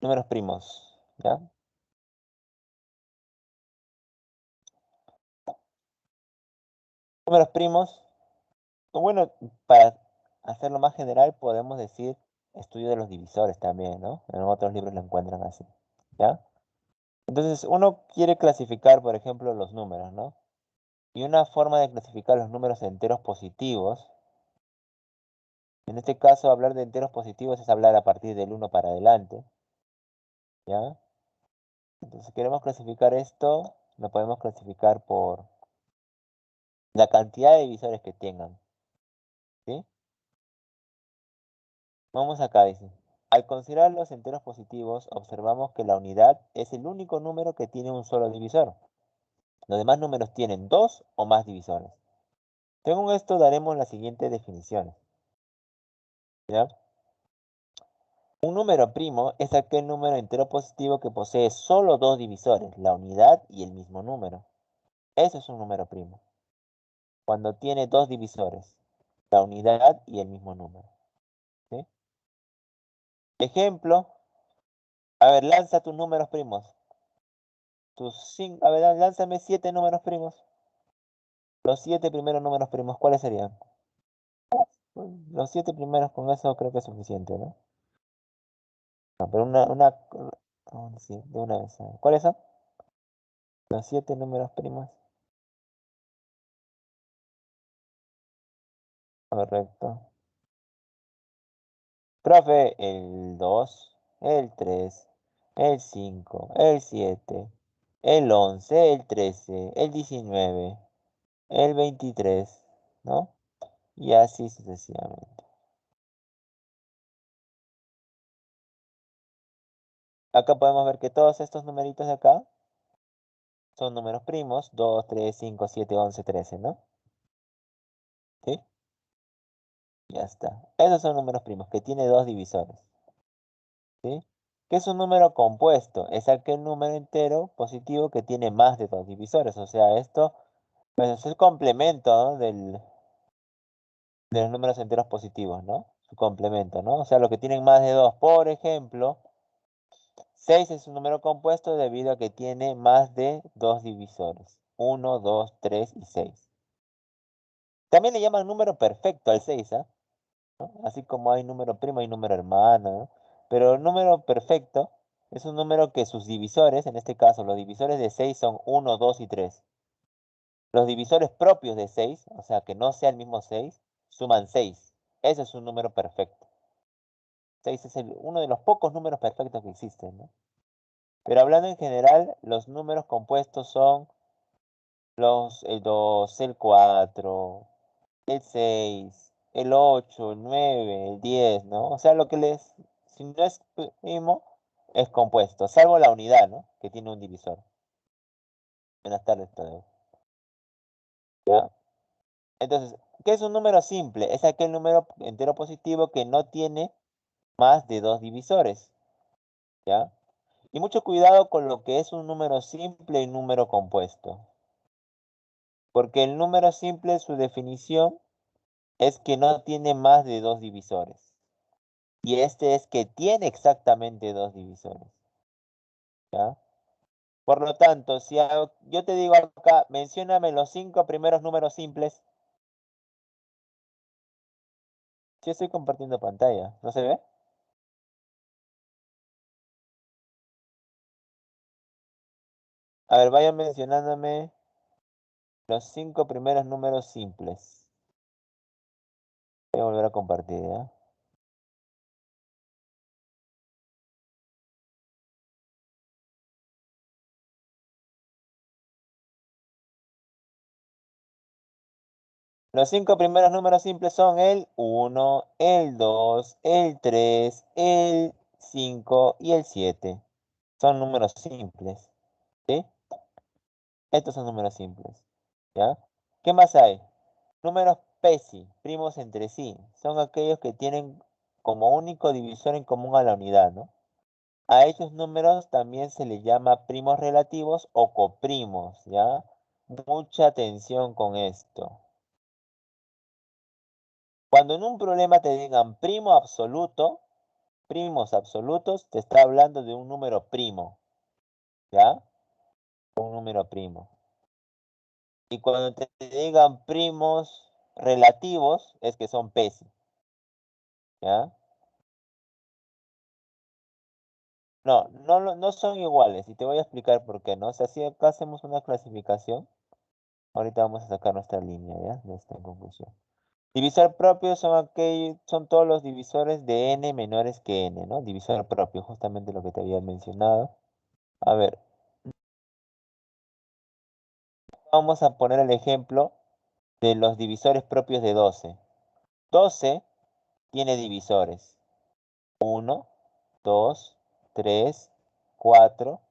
números primos, ¿ya? Números primos, o bueno, para hacerlo más general, podemos decir estudio de los divisores también, ¿no? En otros libros lo encuentran así, ¿ya? Entonces, uno quiere clasificar, por ejemplo, los números, ¿no? Y una forma de clasificar los números enteros positivos, en este caso, hablar de enteros positivos es hablar a partir del 1 para adelante, ¿ya? Entonces, si queremos clasificar esto, lo podemos clasificar por la cantidad de divisores que tengan, ¿sí? Vamos acá, dice. Al considerar los enteros positivos, observamos que la unidad es el único número que tiene un solo divisor. Los demás números tienen dos o más divisores. Según esto, daremos las siguientes definiciones, ¿ya? Un número primo es aquel número entero positivo que posee solo dos divisores, la unidad y el mismo número. Eso es un número primo. Cuando tiene dos divisores, la unidad y el mismo número, ¿sí? Ejemplo, a ver, lanza tus números primos. A ver, lánzame 7 números primos. Los 7 primeros números primos, ¿cuáles serían? Los 7 primeros, con eso creo que es suficiente, ¿no? No, pero sí, de una vez. ¿Cuáles son? Los 7 números primos. Correcto. Profe, el 2, el 3, el 5, el 7, el 11, el 13, el 19, el 23, ¿no? Y así sucesivamente. Acá podemos ver que todos estos numeritos de acá son números primos, 2, 3, 5, 7, 11, 13, ¿no? ¿Sí? Ya está. Esos son números primos, que tiene dos divisores, ¿sí? ¿Qué es un número compuesto? Es aquel número entero positivo que tiene más de dos divisores. O sea, esto pues, es el complemento, ¿no? De los números enteros positivos, ¿no? Su complemento, ¿no? O sea, los que tienen más de dos. Por ejemplo, 6 es un número compuesto debido a que tiene más de dos divisores. 1, 2, 3 y 6. También le llaman número perfecto al 6, ¿ah? ¿No? Así como hay número primo, hay número hermano, ¿no? Pero el número perfecto es un número que sus divisores, en este caso los divisores de 6 son 1, 2 y 3. Los divisores propios de 6, o sea que no sea el mismo 6, suman 6. Ese es un número perfecto. 6 es uno de los pocos números perfectos que existen, ¿no? Pero hablando en general, los números compuestos son el 2, el 4, el 6, el 8, el 9, el 10, ¿no? O sea, si no es primo, es compuesto, salvo la unidad, ¿no? Que tiene un divisor. Buenas tardes, Tadeo. ¿Ya? Entonces, ¿qué es un número simple? Es aquel número entero positivo que no tiene más de dos divisores, ¿ya? Y mucho cuidado con lo que es un número simple y número compuesto. Porque el número simple, su definición es que no tiene más de dos divisores. Y este es que tiene exactamente dos divisores, ¿ya? Por lo tanto, si yo te digo acá, mencióname los 5 primeros números simples. Si estoy compartiendo pantalla, ¿no se ve? A ver, vayan mencionándome los 5 primeros números simples. Voy a volver a compartir, ¿ya? Los 5 primeros números simples son el 1, el 2, el 3, el 5 y el 7. Son números simples, ¿sí? Estos son números simples, ¿ya? ¿Qué más hay? Números PESI, primos entre sí, son aquellos que tienen como único divisor en común a la unidad, ¿no? A estos números también se les llama primos relativos o coprimos, ¿ya? Mucha atención con esto. Cuando en un problema te digan primo absoluto, primos absolutos, te está hablando de un número primo, ¿ya? Un número primo. Y cuando te digan primos relativos, es que son pesi, ¿ya? No son iguales, y te voy a explicar por qué, ¿no? O sea, si acá hacemos una clasificación, ahorita vamos a sacar nuestra línea, ¿ya? De esta conclusión. Divisor propio son todos los divisores de n menores que n, ¿no? Divisor propio, justamente lo que te había mencionado. A ver, vamos a poner el ejemplo de los divisores propios de 12. 12 tiene divisores. 1, 2, 3, 4,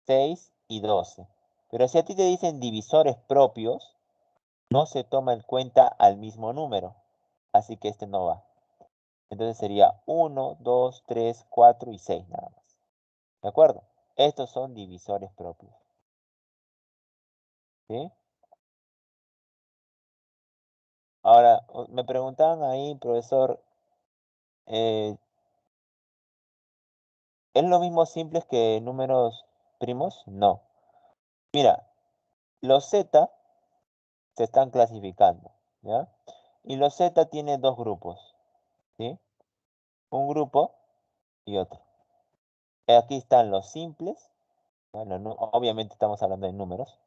6 y 12. Pero si a ti te dicen divisores propios, no se toma en cuenta al mismo número. Así que este no va. Entonces sería 1, 2, 3, 4 y 6 nada más. ¿De acuerdo? Estos son divisores propios. ¿Sí? Ahora, me preguntaban ahí, profesor, eh, ¿es lo mismo simples que números primos? No. Mira, los z se están clasificando, ¿ya? Y los z tienen dos grupos, ¿sí? Un grupo y otro. Aquí están los simples, bueno, obviamente estamos hablando de números,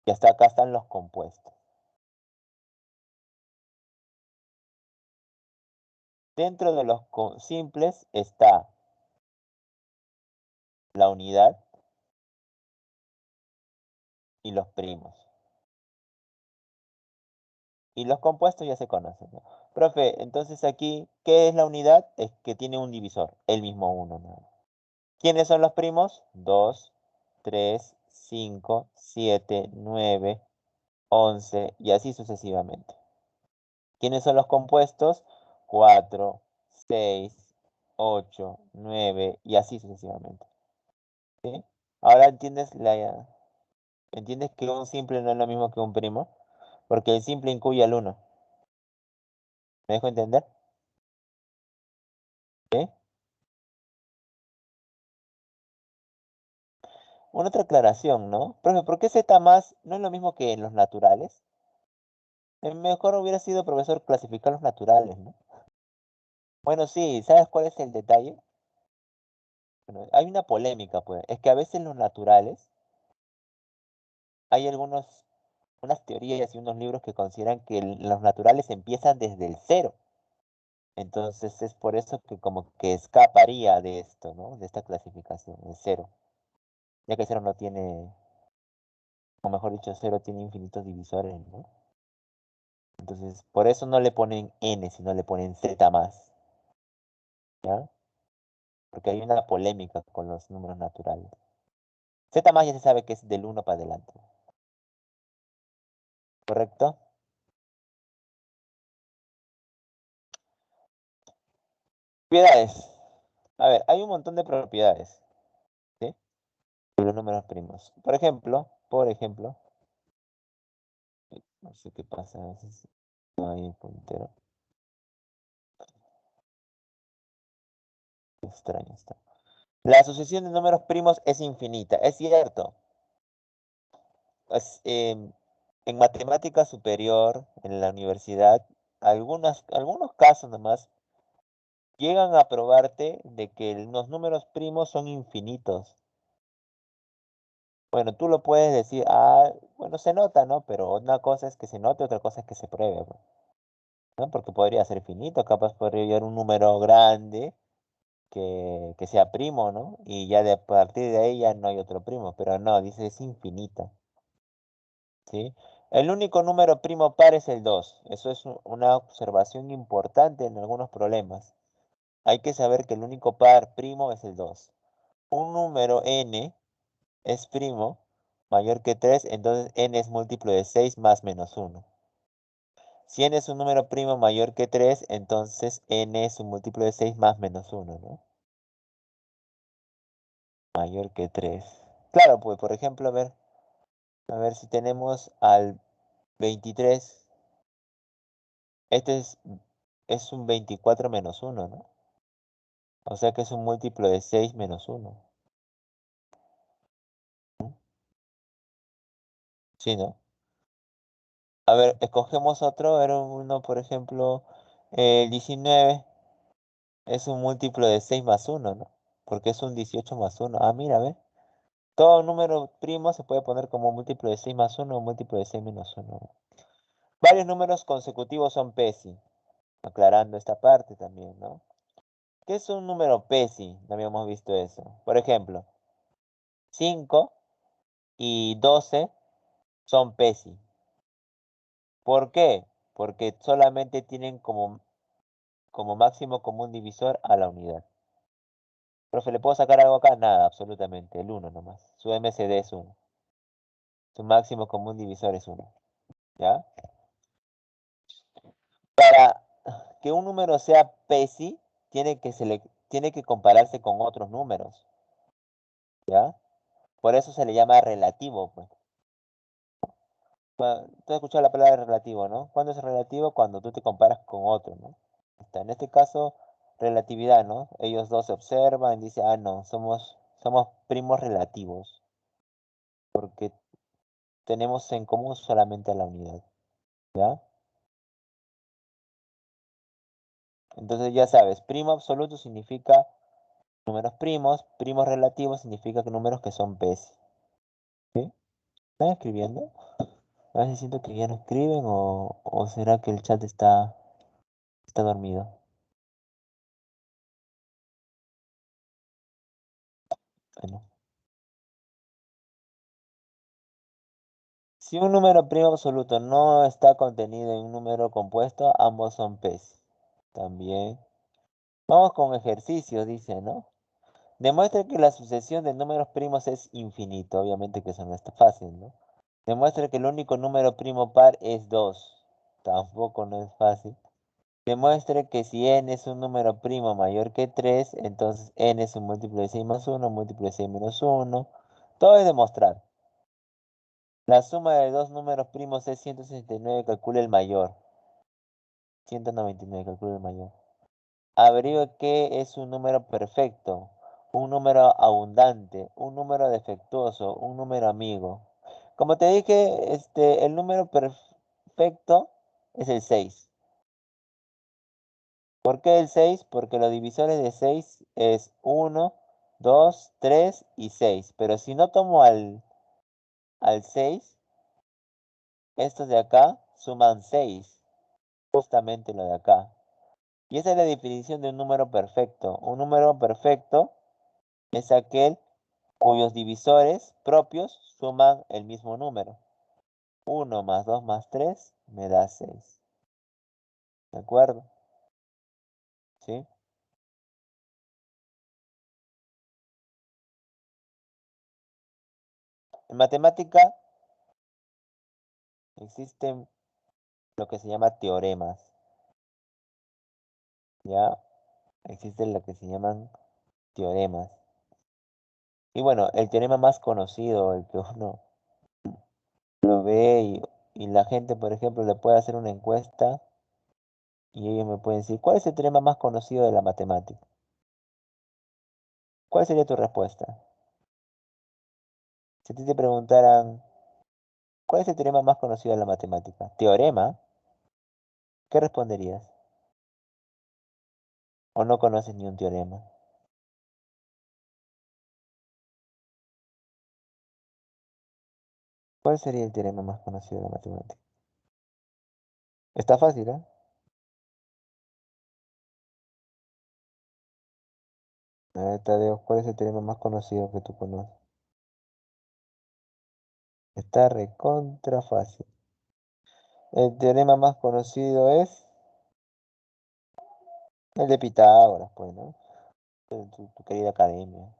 y hasta acá están los compuestos. Dentro de los simples está la unidad y los primos. Y los compuestos ya se conocen, ¿no? Profe, entonces aquí, ¿qué es la unidad? Es que tiene un divisor, el mismo uno, ¿no? ¿Quiénes son los primos? 2, 3, 5, 7, 9, 11 y así sucesivamente. ¿Quiénes son los compuestos? 4, 6, 8, 9 y así sucesivamente. ¿Sí? Ahora entiendes que un simple no es lo mismo que un primo, porque el simple incluye al uno. ¿Me dejo entender? ¿Sí? Una otra aclaración, ¿no? Profe, ¿por qué Z más no es lo mismo que en los naturales? Mejor hubiera sido, profesor, clasificar los naturales, ¿no? Bueno, sí, ¿sabes cuál es el detalle? Bueno, hay una polémica, pues. Es que a veces los naturales, hay unas teorías y unos libros que consideran que los naturales empiezan desde el cero. Entonces es por eso que como que escaparía de esto, ¿no? De esta clasificación, el cero. Ya que cero no tiene, o mejor dicho, cero tiene infinitos divisores, ¿no? Entonces, por eso no le ponen n, sino le ponen z más, ¿ya? Porque hay una polémica con los números naturales. Z más ya se sabe que es del uno para adelante, ¿correcto? Propiedades. A ver, hay un montón de propiedades, ¿sí? De los números primos. Por ejemplo, no sé qué pasa a veces, no hay puntero. Qué extraño está. La asociación de números primos es infinita, es cierto. En matemática superior, en la universidad, algunos casos nomás llegan a probarte de que los números primos son infinitos. Bueno, tú lo puedes decir, bueno, se nota, ¿no? Pero una cosa es que se note, otra cosa es que se pruebe, ¿no? Porque podría ser finito, capaz podría llegar un número grande que sea primo, ¿no? Y ya de a partir de ahí ya no hay otro primo, pero no, dice es infinita, ¿sí? El único número primo par es el 2. Eso es una observación importante en algunos problemas. Hay que saber que el único par primo es el 2. Un número n es primo mayor que 3, entonces n es múltiplo de 6 más menos 1. Si n es un número primo mayor que 3, entonces n es un múltiplo de 6 más menos 1, ¿no? Mayor que 3. Claro, pues por ejemplo, a ver si tenemos al 23. Este es un 24 menos 1, ¿no? O sea que es un múltiplo de 6 menos 1. ¿Sí, no? A ver, escogemos otro. Era uno, por ejemplo, el 19 es un múltiplo de 6 más 1, ¿no? Porque es un 18 más 1. Ah, mira, ve. Todo número primo se puede poner como múltiplo de 6 más 1 o múltiplo de 6 menos 1. Varios números consecutivos son PESI. Aclarando esta parte también, ¿no? ¿Qué es un número PESI? No habíamos visto eso. Por ejemplo, 5 y 12 son PESI. ¿Por qué? Porque solamente tienen como máximo común divisor a la unidad. Profe, ¿le puedo sacar algo acá? Nada, absolutamente. El uno nomás. Su MCD es uno. Su máximo común divisor es uno. ¿Ya? Para que un número sea PESI, tiene que compararse con otros números. ¿Ya? Por eso se le llama relativo, pues. Tú has escuchado la palabra relativo, ¿no? ¿Cuándo es relativo? Cuando tú te comparas con otro, ¿no? En este caso, relatividad, ¿no? Ellos dos se observan y dicen, ah, no, somos primos relativos, porque tenemos en común solamente la unidad, ¿ya? Entonces ya sabes, primo absoluto significa números primos relativos significa que números que son PES, ¿sí? ¿Están escribiendo? A veces siento que ya no escriben o será que el chat está dormido. Bueno. Si un número primo absoluto no está contenido en un número compuesto, ambos son PES. También. Vamos con ejercicios, dice, ¿no? Demuestre que la sucesión de números primos es infinito. Obviamente que eso no está fácil, ¿no? Demuestre que el único número primo par es 2. Tampoco no es fácil. Demuestre que si n es un número primo mayor que 3, entonces n es un múltiplo de 6 más 1, múltiplo de 6 menos 1. Todo es demostrar. La suma de dos números primos es 169, calcule el mayor. 199, calcule el mayor. Averigüe qué es un número perfecto, un número abundante, un número defectuoso, un número amigo. Como te dije, el número perfecto es el 6. ¿Por qué el 6? Porque los divisores de 6 es 1, 2, 3 y 6. Pero si no tomo al 6, estos de acá suman 6. Justamente lo de acá. Y esa es la definición de un número perfecto. Un número perfecto es aquel cuyos divisores propios suman el mismo número. 1 más 2 más 3 me da 6. ¿De acuerdo? ¿Sí? En matemática existen lo que se llama teoremas. ¿Ya? Existen lo que se llaman teoremas. Y bueno, el teorema más conocido, el que uno lo ve y la gente, por ejemplo, le puede hacer una encuesta y ellos me pueden decir, ¿cuál es el teorema más conocido de la matemática? ¿Cuál sería tu respuesta? Si a ti te preguntaran, ¿cuál es el teorema más conocido de la matemática? ¿Teorema? ¿Qué responderías? ¿O no conoces ni un teorema? ¿Cuál sería el teorema más conocido de la matemática? Está fácil, ¿eh? A ver, Tadeo, ¿cuál es el teorema más conocido que tú conoces? Está recontra fácil. El teorema más conocido es el de Pitágoras, pues, ¿no? Tu querida academia.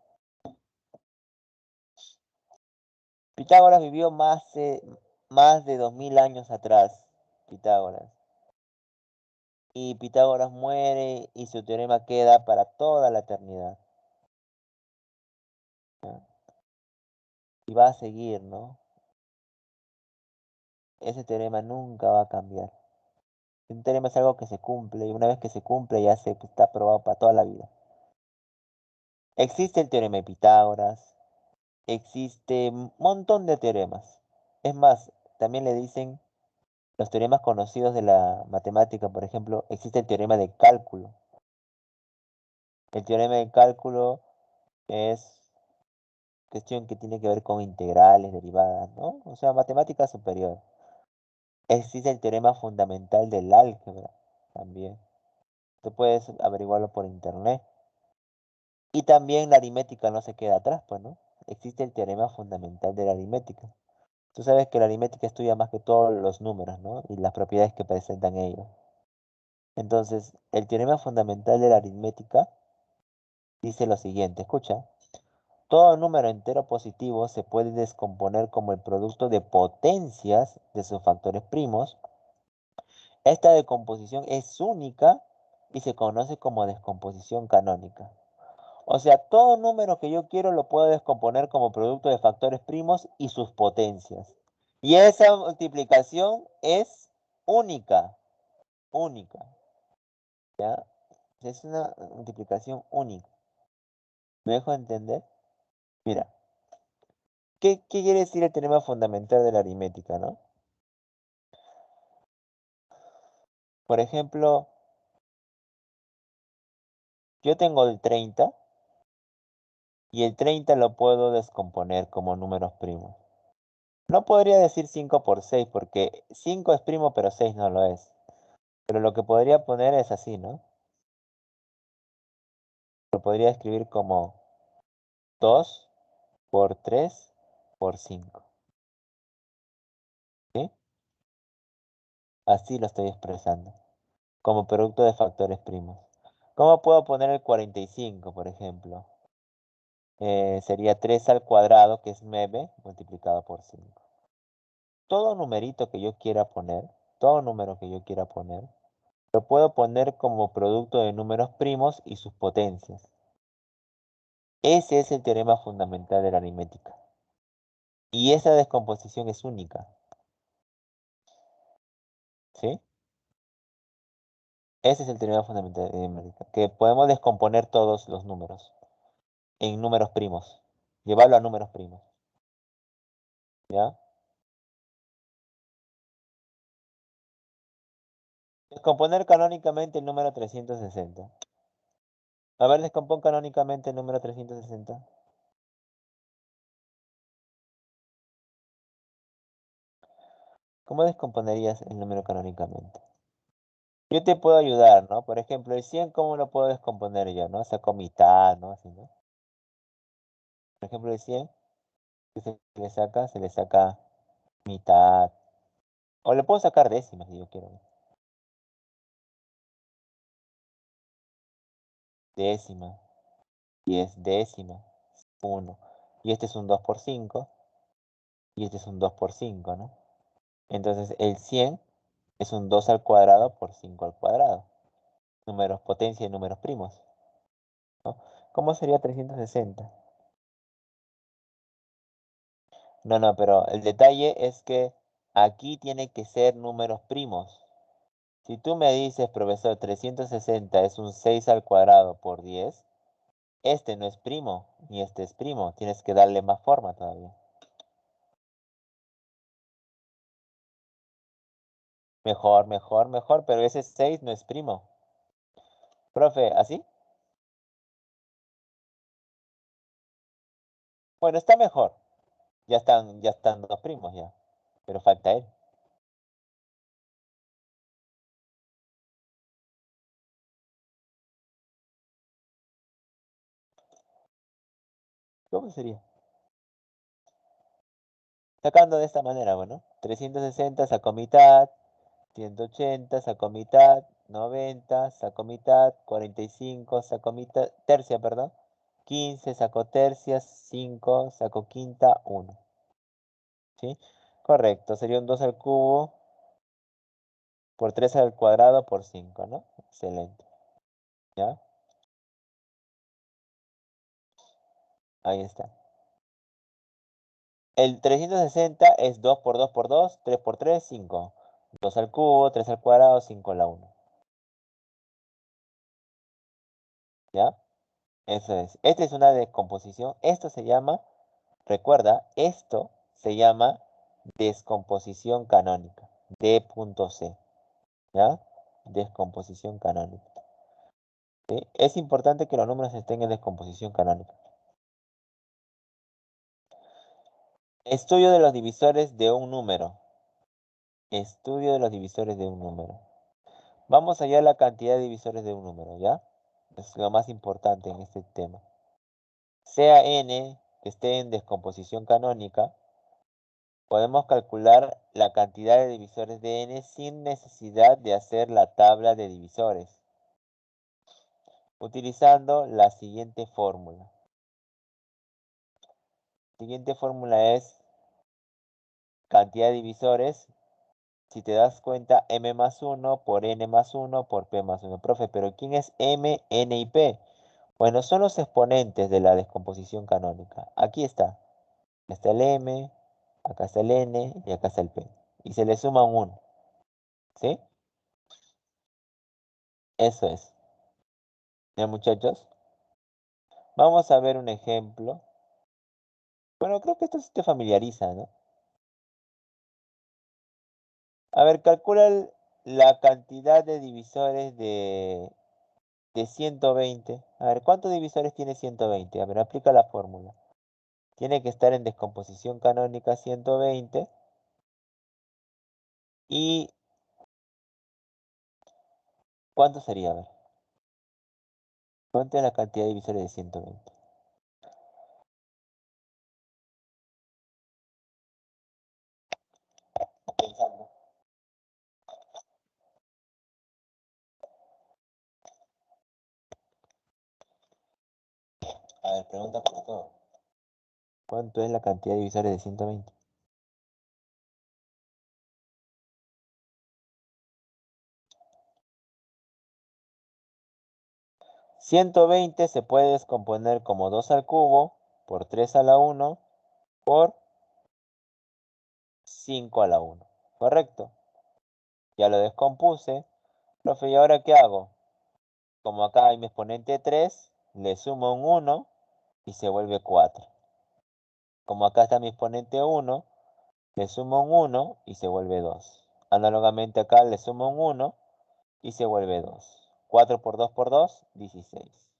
Pitágoras vivió más de 2000 años atrás. Pitágoras. Y Pitágoras muere y su teorema queda para toda la eternidad. ¿Ya? Y va a seguir, ¿no? Ese teorema nunca va a cambiar. Un teorema es algo que se cumple y una vez que se cumple ya está aprobado para toda la vida. Existe el teorema de Pitágoras, existe un montón de teoremas. Es más, también le dicen los teoremas conocidos de la matemática, por ejemplo, existe el teorema de cálculo. El teorema de cálculo es cuestión que tiene que ver con integrales, derivadas, ¿no? O sea, matemática superior. Existe el teorema fundamental del álgebra también. Tú puedes averiguarlo por internet. Y también la aritmética no se queda atrás, pues, ¿no? Existe el teorema fundamental de la aritmética. Tú sabes que la aritmética estudia más que todos los números, ¿no? Y las propiedades que presentan ellos. Entonces, el teorema fundamental de la aritmética dice lo siguiente, escucha. Todo número entero positivo se puede descomponer como el producto de potencias de sus factores primos. Esta decomposición es única y se conoce como descomposición canónica. O sea, todo número que yo quiero lo puedo descomponer como producto de factores primos y sus potencias. Y esa multiplicación es única, única, ¿ya? Es una multiplicación única. ¿Me dejo entender? Mira, ¿qué quiere decir el teorema fundamental de la aritmética, no? Por ejemplo, yo tengo el 30 y el 30 lo puedo descomponer como números primos. No podría decir 5 por 6 porque 5 es primo pero 6 no lo es. Pero lo que podría poner es así, ¿no? Lo podría escribir como 2 por 3 por 5. ¿Sí? Así lo estoy expresando, como producto de factores primos. ¿Cómo puedo poner el 45, por ejemplo? Sería 3 al cuadrado, que es 9, multiplicado por 5. Todo numerito que yo quiera poner, todo número que yo quiera poner, lo puedo poner como producto de números primos y sus potencias. Ese es el teorema fundamental de la aritmética. Y esa descomposición es única. ¿Sí? Ese es el teorema fundamental de la aritmética. Que podemos descomponer todos los números en números primos. Llevarlo a números primos. ¿Ya? Descomponer canónicamente el número 360. A ver, descompón canónicamente el número 360. ¿Cómo descomponerías el número canónicamente? Yo te puedo ayudar, ¿no? Por ejemplo, el 100, ¿cómo lo puedo descomponer yo, no? Saco mitad, ¿no? Así, ¿no? Por ejemplo, el 100, ¿qué se le saca mitad. O le puedo sacar décimas si yo quiero, ¿no? Décima, 10 décimas, 1. Y este es un 2 por 5, y este es un 2 por 5, ¿no? Entonces, el 100 es un 2 al cuadrado por 5 al cuadrado. Números potencia y números primos, ¿no? ¿Cómo sería 360? No, no, pero el detalle es que aquí tiene que ser números primos. Si tú me dices, profesor, 360 es un 6 al cuadrado por 10, este no es primo, ni este es primo. Tienes que darle más forma todavía. Mejor, mejor, mejor, pero ese 6 no es primo. Profe, ¿así? Bueno, está mejor. Ya están dos primos ya. Pero falta él. ¿Cómo sería? Sacando de esta manera, bueno. 360 saco mitad, 180 saco mitad, 90 saco mitad, 45 saco mitad, tercia, perdón. 15 saco tercias, 5 saco quinta, 1. ¿Sí? Correcto, sería un 2 al cubo por 3 al cuadrado por 5, ¿no? Excelente. ¿Ya? Ahí está. El 360 es 2 por 2 por 2, 3 por 3, 5. 2 al cubo, 3 al cuadrado, 5 a la 1. ¿Ya? Eso es. Esta es una descomposición. Esto se llama, recuerda, esto se llama descomposición canónica. D.C. ¿Ya? Descomposición canónica. ¿Sí? Es importante que los números estén en descomposición canónica. Estudio de los divisores de un número. Estudio de los divisores de un número. Vamos a hallar la cantidad de divisores de un número, ¿ya? Es lo más importante en este tema. Sea n que esté en descomposición canónica, podemos calcular la cantidad de divisores de n sin necesidad de hacer la tabla de divisores, utilizando la siguiente fórmula. La siguiente fórmula es cantidad de divisores. Si te das cuenta, m más 1 por n más 1 por p más 1. Profe, ¿pero quién es m, n y p? Bueno, son los exponentes de la descomposición canónica. Aquí está. Está el m, acá está el n y acá está el p. Y se le suma un 1. ¿Sí? Eso es. ¿Ya, muchachos? Vamos a ver un ejemplo. Bueno, creo que esto sí te familiariza, ¿no? A ver, calcula la cantidad de divisores de 120. A ver, ¿cuántos divisores tiene 120? A ver, aplica la fórmula. Tiene que estar en descomposición canónica 120. ¿Y cuánto sería? A ver, ¿cuánto es la cantidad de divisores de 120? Pensando. A ver, pregunta por todo. ¿Cuánto es la cantidad de divisores de 120? 120 se puede descomponer como 2 al cubo por 3 a la 1 por 5 a la 1. ¿Correcto? Ya lo descompuse. Profe, ¿y ahora qué hago? Como acá hay mi exponente 3, le sumo un 1 y se vuelve 4. Como acá está mi exponente 1, le sumo un 1 y se vuelve 2. Análogamente acá le sumo un 1 y se vuelve 2. 4 por 2 por 2, 16.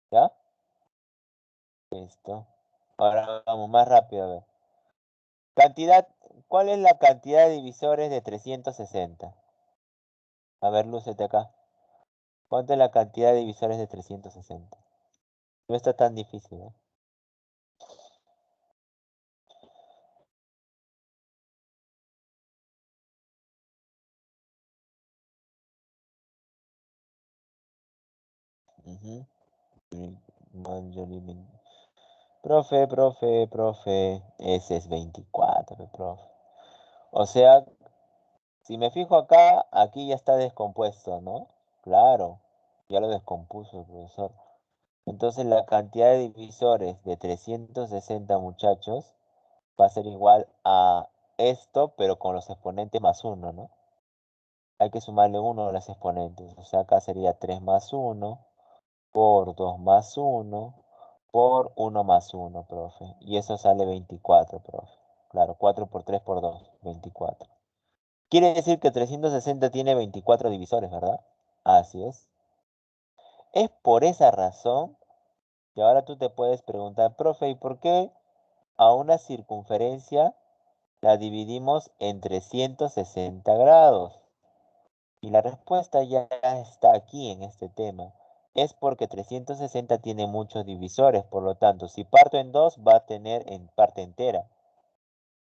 ¿Ya? Listo. Ahora vamos más rápido a ver. Cantidad, ¿cuál es la cantidad de divisores de 360? A ver, lúcete acá. ¿Cuánto es la cantidad de divisores de 360? No está tan difícil, ¿eh? Ujú. Profe, ese es 24, profe. O sea, si me fijo acá, aquí ya está descompuesto, ¿no? Claro, ya lo descompuso el profesor. Entonces la cantidad de divisores de 360, muchachos, va a ser igual a esto, pero con los exponentes más 1, ¿no? Hay que sumarle 1 a los exponentes. O sea, acá sería 3 más 1 por 2 más 1 por 1 más 1, profe. Y eso sale 24, profe. Claro, 4 por 3 por 2, 24. Quiere decir que 360 tiene 24 divisores, ¿verdad? Así es. Es por esa razón que ahora tú te puedes preguntar, profe, ¿y por qué a una circunferencia la dividimos en 360 grados? Y la respuesta ya está aquí en este tema. Es porque 360 tiene muchos divisores, por lo tanto, si parto en 2 va a tener en parte entera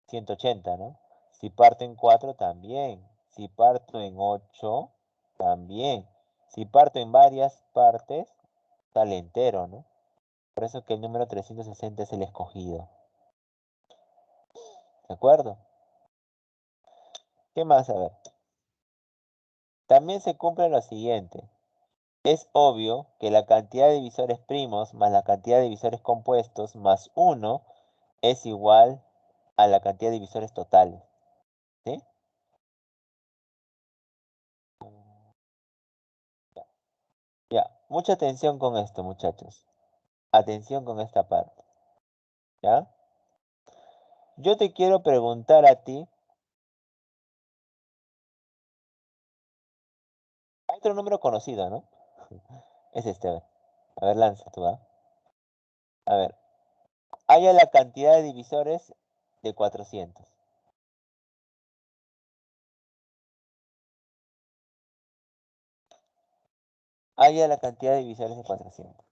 180, ¿no? Si parto en 4 también. Si parto en 8 también. Si parto en varias partes, sale entero, ¿no? Por eso que el número 360 es el escogido. ¿De acuerdo? ¿Qué más? A ver. También se cumple lo siguiente. Es obvio que la cantidad de divisores primos más la cantidad de divisores compuestos más 1 es igual a la cantidad de divisores totales. ¿Sí? mucha atención con esto, muchachos. Atención con esta parte, ¿ya? Yo te quiero preguntar a ti, hay otro número conocido, ¿no? Es este, a ver. A ver, lanza tú, ¿ah? A ver, haya la cantidad de divisores de 400. Haya la cantidad de divisores de 400.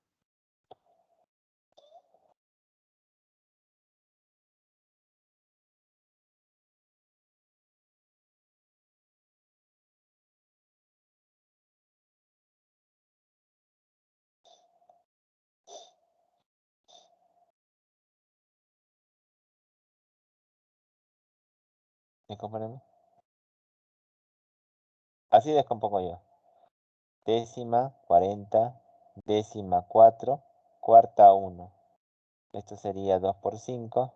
¿Descomponemos? Así descompongo yo. Décima, 40, décima 4, cuarta 1. Esto sería 2 por 5.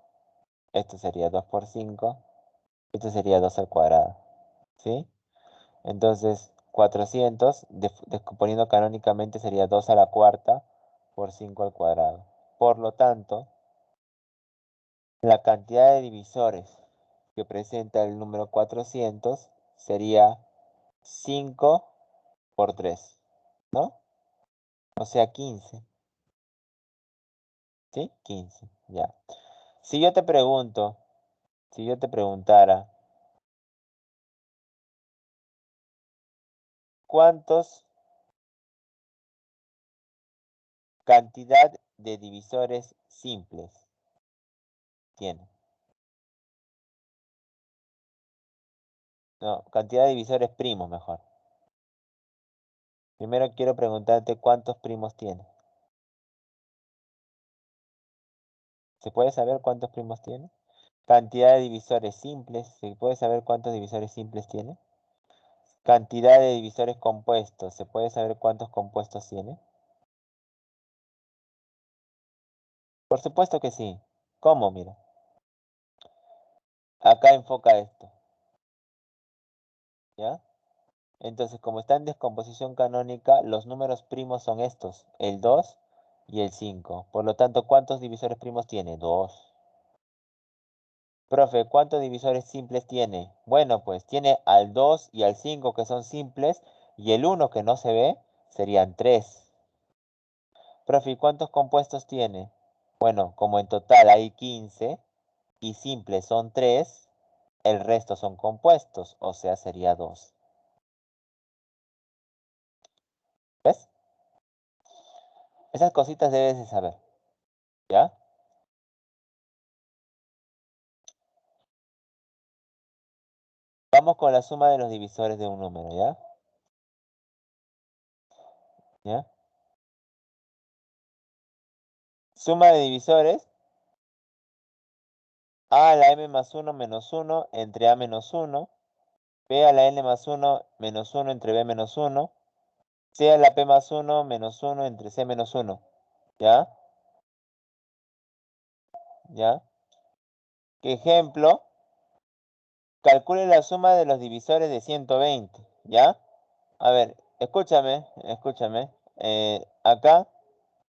Esto sería 2 por 5. Esto sería 2 al cuadrado. ¿Sí? Entonces, 400, descomponiendo canónicamente, sería 2 a la cuarta por 5 al cuadrado. Por lo tanto, la cantidad de divisores que presenta el número 400 sería 5 por 3, ¿no? O sea, 15. ¿Sí? 15, ya. Si yo te pregunto, si yo te preguntara, ¿cuántos cantidad de divisores simples tiene? No, cantidad de divisores primos mejor. Primero quiero preguntarte cuántos primos tiene. ¿Se puede saber cuántos primos tiene? Cantidad de divisores simples. ¿Se puede saber cuántos divisores simples tiene? Cantidad de divisores compuestos. ¿Se puede saber cuántos compuestos tiene? Por supuesto que sí. ¿Cómo? Mira. Acá enfoca esto. ¿Ya? Entonces, como está en descomposición canónica, los números primos son estos, el 2 y el 5. Por lo tanto, ¿cuántos divisores primos tiene? 2. Profe, ¿cuántos divisores simples tiene? Bueno, pues tiene al 2 y al 5 que son simples y el 1 que no se ve serían 3. Profe, ¿y cuántos compuestos tiene? Bueno, como en total hay 15 y simples son 3, el resto son compuestos, o sea, sería 2. ¿Ves? Esas cositas debes de saber, ¿ya? Vamos con la suma de los divisores de un número, ¿ya? ¿Ya? Suma de divisores, a a la m más 1 menos 1 entre a menos 1, b a la n más 1 menos 1 entre b menos 1, c a la p más 1 menos 1 entre c menos 1, ¿ya? ¿Ya? Ejemplo, calcule la suma de los divisores de 120, ¿ya? A ver, escúchame. Acá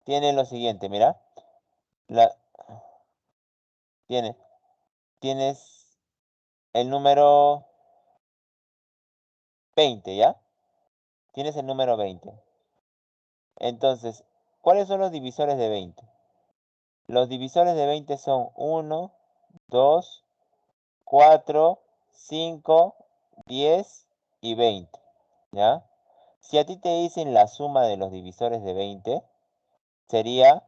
tiene lo siguiente, mira. La, tiene, tienes el número 20, ¿ya? Tienes el número 20. Entonces, ¿cuáles son los divisores de 20? Los divisores de 20 son 1, 2, 4, 5, 10 y 20, ¿ya? Si a ti te dicen la suma de los divisores de 20, sería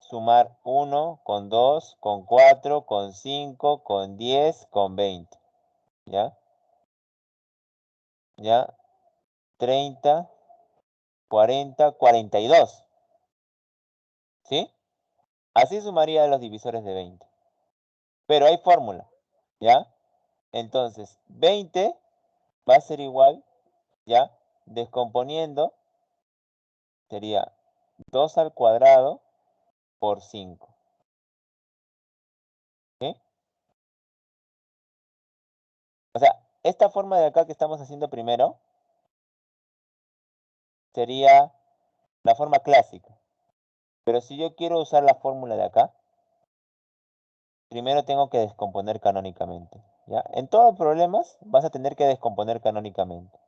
sumar 1 con 2, con 4, con 5, con 10, con 20, ¿ya? ¿Ya? 30, 40, 42, ¿sí? Así sumaría los divisores de 20. Pero hay fórmula, ¿ya? Entonces, 20 va a ser igual, ¿ya? Descomponiendo, sería 2 al cuadrado por 5, ¿sí? O sea, esta forma de acá que estamos haciendo primero sería La forma clásica. Pero si yo quiero usar la fórmula de acá, primero tengo que descomponer canónicamente. ¿Ya? En todos los problemas vas a tener que descomponer canónicamente.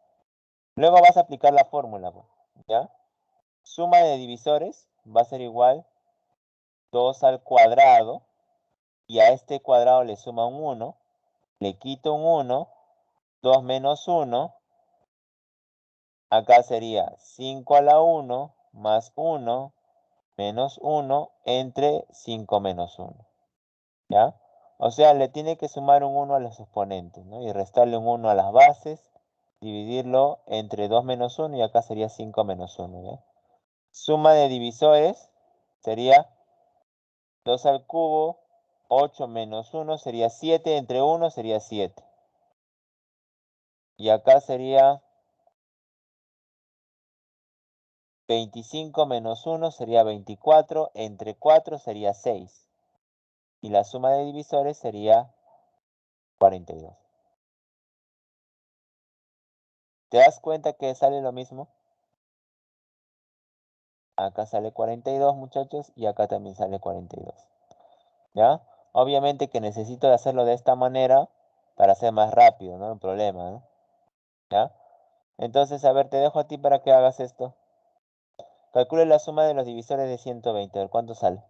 Luego vas a aplicar la fórmula, pues, ¿ya? Suma de divisores va a ser igual 2 al cuadrado, y a este cuadrado le suma un 1, le quito un 1, 2 menos 1, acá sería 5 a la 1 más 1 menos 1 entre 5 menos 1, ¿ya? O sea, le tiene que sumar un 1 a los exponentes, ¿no? Y restarle un 1 a las bases, dividirlo entre 2 menos 1 y acá sería 5 menos 1, ¿ya? Suma de divisores sería 2 al cubo, 8 menos 1 sería 7, entre 1 sería 7. Y acá sería 25 menos 1 sería 24, entre 4 sería 6. Y la suma de divisores sería 42. ¿Te das cuenta que sale lo mismo? Acá sale 42, muchachos, y acá también sale 42. ¿Ya? Obviamente que necesito de hacerlo de esta manera para ser más rápido, no hay problema, ¿no? ¿Ya? Entonces, a ver, te dejo a ti para que hagas esto. Calcule la suma de los divisores de 120. A ver, ¿cuánto sale?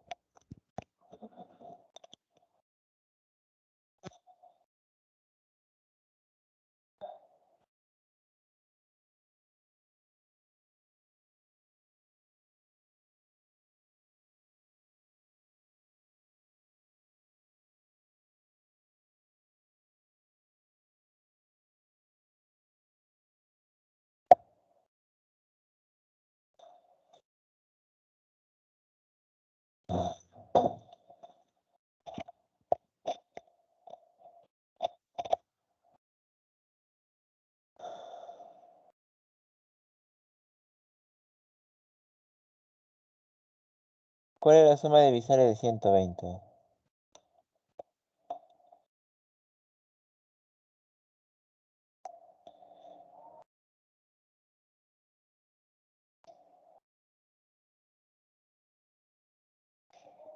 ¿Cuál es la suma de divisores de 120?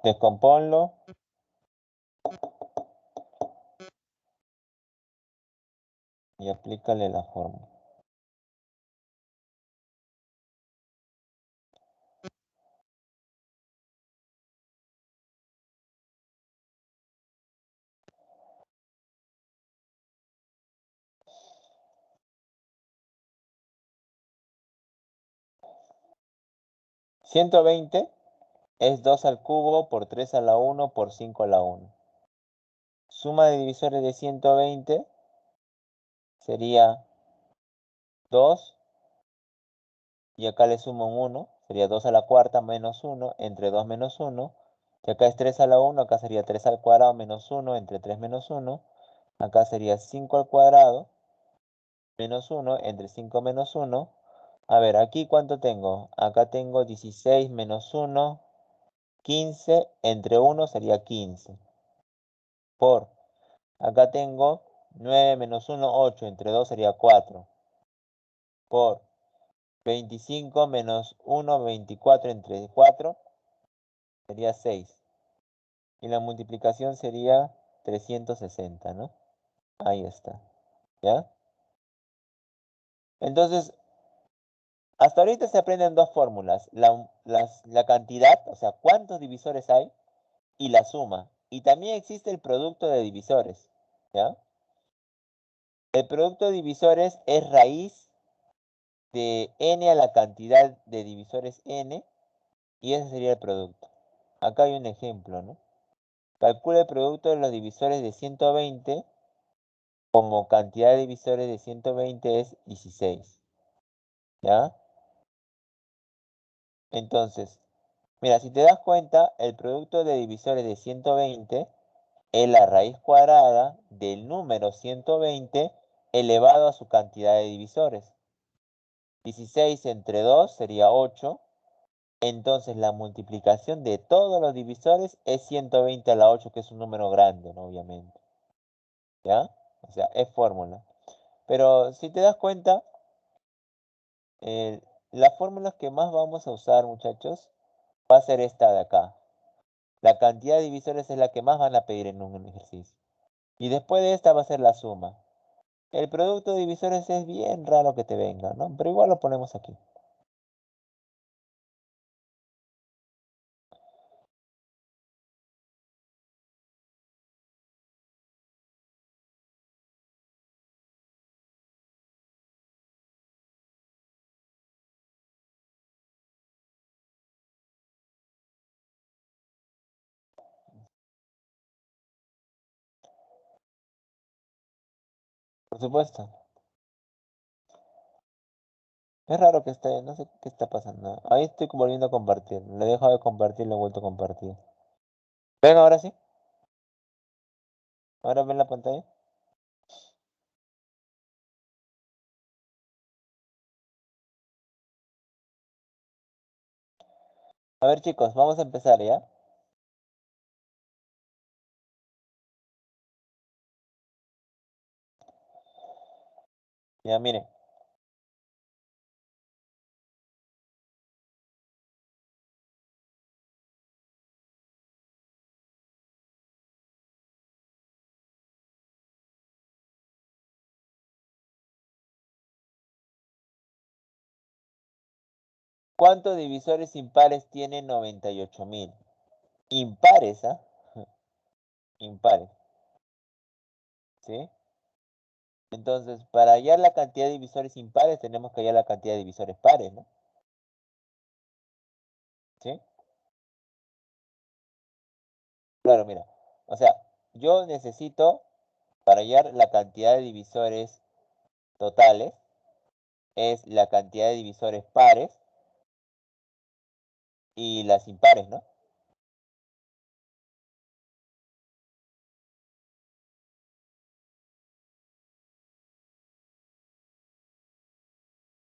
Descomponlo y aplícale la fórmula. ¿120? Es 2 al cubo por 3 a la 1 por 5 a la 1. Suma de divisores de 120 sería 2, y acá le sumo un 1, sería 2 a la cuarta menos 1, entre 2 menos 1, que acá es 3 a la 1, acá sería 3 al cuadrado menos 1, entre 3 menos 1, acá sería 5 al cuadrado menos 1, entre 5 menos 1. A ver, aquí ¿cuánto tengo? Acá tengo 16 menos 1, 15, entre 1 sería 15. Por, acá tengo 9 menos 1, 8, entre 2 sería 4. Por 25 menos 1, 24, entre 4 sería 6. Y la multiplicación sería 360, ¿no? Ahí está, ¿ya? Entonces, hasta ahorita se aprenden dos fórmulas. La cantidad, o sea, cuántos divisores hay, y la suma. Y también existe el producto de divisores, ¿ya? El producto de divisores es raíz de n a la cantidad de divisores n, y ese sería el producto. Acá hay un ejemplo, ¿no? Calcula el producto de los divisores de 120, como cantidad de divisores de 120 es 16, ¿ya? Entonces, mira, si te das cuenta, el producto de divisores de 120 es la raíz cuadrada del número 120 elevado a su cantidad de divisores. 16 entre 2 sería 8. Entonces la multiplicación de todos los divisores es 120 a la 8, que es un número grande, ¿no? Obviamente. ¿Ya? O sea, es fórmula. Pero si te das cuenta, la fórmula que más vamos a usar, muchachos, va a ser esta de acá. La cantidad de divisores es la que más van a pedir en un ejercicio. Y después de esta va a ser la suma. El producto de divisores es bien raro que te venga, ¿no? Pero igual lo ponemos aquí. Por supuesto. Es raro que esté, no sé qué está pasando. Ahí estoy volviendo a compartir. Le he dejado de compartir, lo he vuelto a compartir. ¿Ven ahora sí? ¿Ahora ven la pantalla? A ver, chicos, vamos a empezar, ¿ya? Ya, miren. ¿Cuántos divisores impares tiene 98.000? Impares, ¿ah? Impares, ¿sí? Entonces, para hallar la cantidad de divisores impares, tenemos que hallar la cantidad de divisores pares, ¿no? ¿Sí? Claro, mira. O sea, yo necesito, para hallar la cantidad de divisores totales, es la cantidad de divisores pares y las impares, ¿no?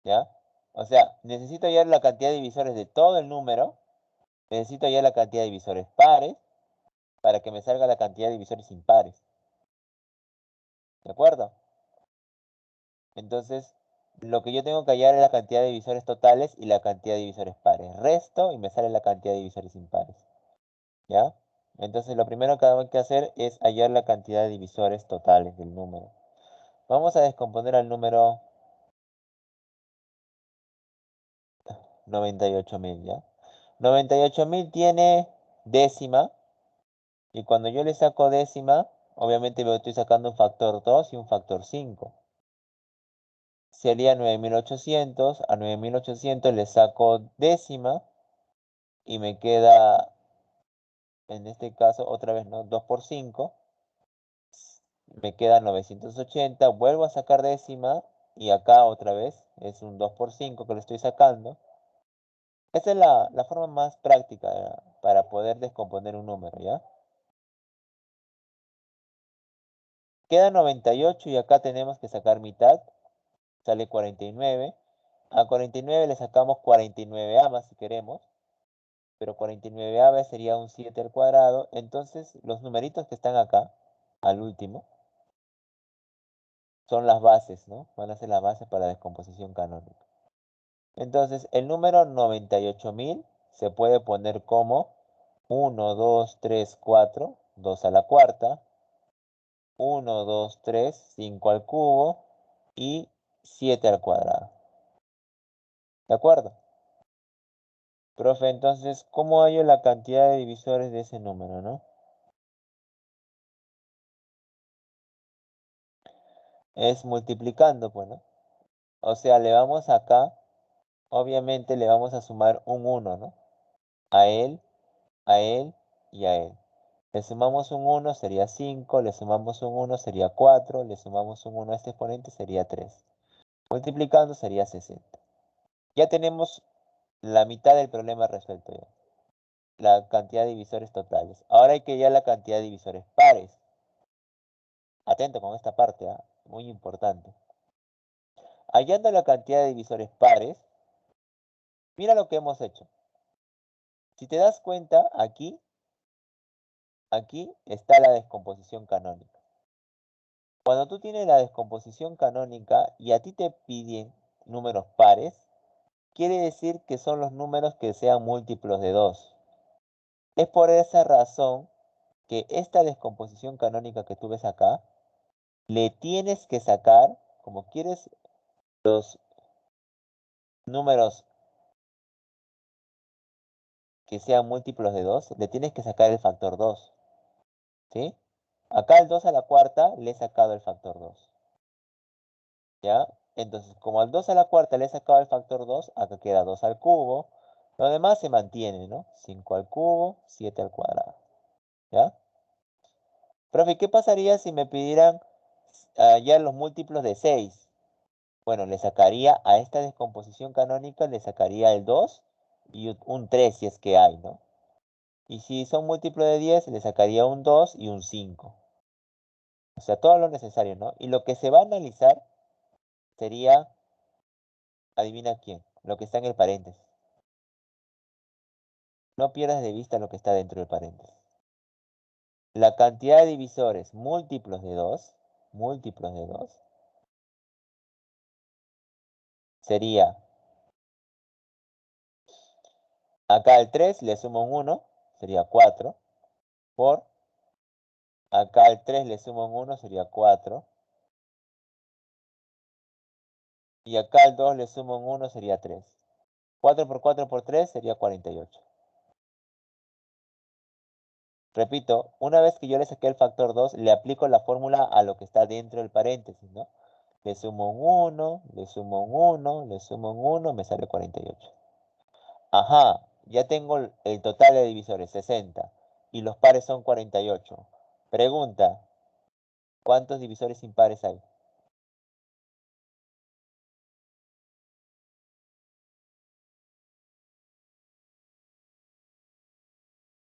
¿Ya? O sea, necesito hallar la cantidad de divisores de todo el número, necesito hallar la cantidad de divisores pares para que me salga la cantidad de divisores impares. ¿De acuerdo? Entonces, lo que yo tengo que hallar es la cantidad de divisores totales y la cantidad de divisores pares. Resto y me sale la cantidad de divisores impares. ¿Ya? Entonces, lo primero que hay que hacer es hallar la cantidad de divisores totales del número. Vamos a descomponer al número 98.000, ¿ya? 98.000 tiene décima, y cuando yo le saco décima, obviamente me estoy sacando un factor 2 y un factor 5. Sería 9.800, a 9.800 le saco décima y me queda, en este caso, otra vez, ¿no? 2 por 5, me queda 980, vuelvo a sacar décima y acá otra vez es un 2 por 5 que lo estoy sacando. Esa es la forma más práctica para poder descomponer un número, ¿ya? Queda 98 y acá tenemos que sacar mitad, sale 49. A 49 le sacamos 49 más si queremos, pero 49 sería un 7 al cuadrado. Entonces, los numeritos que están acá, al último, son las bases, ¿no? Van a ser las bases para la descomposición canónica. Entonces, el número 98.000 se puede poner como 1, 2, 3, 4, 2 a la cuarta, 1, 2, 3, 5 al cubo y 7 al cuadrado. ¿De acuerdo? Profe, entonces, ¿cómo hallo la cantidad de divisores de ese número, no? Es multiplicando, pues, ¿no? O sea, le vamos acá, obviamente le vamos a sumar un 1, ¿no? A él, a él y a él. Le sumamos un 1 sería 5, le sumamos un 1 sería 4, le sumamos un 1 a este exponente sería 3. Multiplicando sería 60. Ya tenemos la mitad del problema resuelto ya. La cantidad de divisores totales. Ahora hay que hallar la cantidad de divisores pares. Atento con esta parte, ¿ah? Muy importante. Hallando la cantidad de divisores pares, mira lo que hemos hecho. Si te das cuenta, aquí está la descomposición canónica. Cuando tú tienes la descomposición canónica y a ti te piden números pares, quiere decir que son los números que sean múltiplos de 2. Es por esa razón que esta descomposición canónica que tú ves acá, le tienes que sacar, como quieres los números que sean múltiplos de 2, le tienes que sacar el factor 2, ¿sí? Acá el 2 a la cuarta le he sacado el factor 2, ¿ya? Entonces, como al 2 a la cuarta le he sacado el factor 2, acá queda 2 al cubo. Lo demás se mantiene, ¿no? 5 al cubo, 7 al cuadrado, ¿ya? Profe, ¿qué pasaría si me pidieran ya los múltiplos de 6? Bueno, le sacaría a esta descomposición canónica, le sacaría el 2 y un 3 si es que hay, ¿no? Y si son múltiplos de 10, le sacaría un 2 y un 5. O sea, todo lo necesario, ¿no? Y lo que se va a analizar sería, adivina quién, lo que está en el paréntesis. No pierdas de vista lo que está dentro del paréntesis. La cantidad de divisores múltiplos de 2, sería, acá el 3 le sumo un 1, sería 4, por, acá el 3 le sumo un 1, sería 4, y acá el 2 le sumo un 1, sería 3. 4 por 4 por 3 sería 48. Repito, una vez que yo le saqué el factor 2, le aplico la fórmula a lo que está dentro del paréntesis, ¿no? Le sumo un 1, le sumo un 1, le sumo un 1, me sale 48. Ajá, ya tengo el total de divisores, 60, y los pares son 48. Pregunta, ¿cuántos divisores impares hay?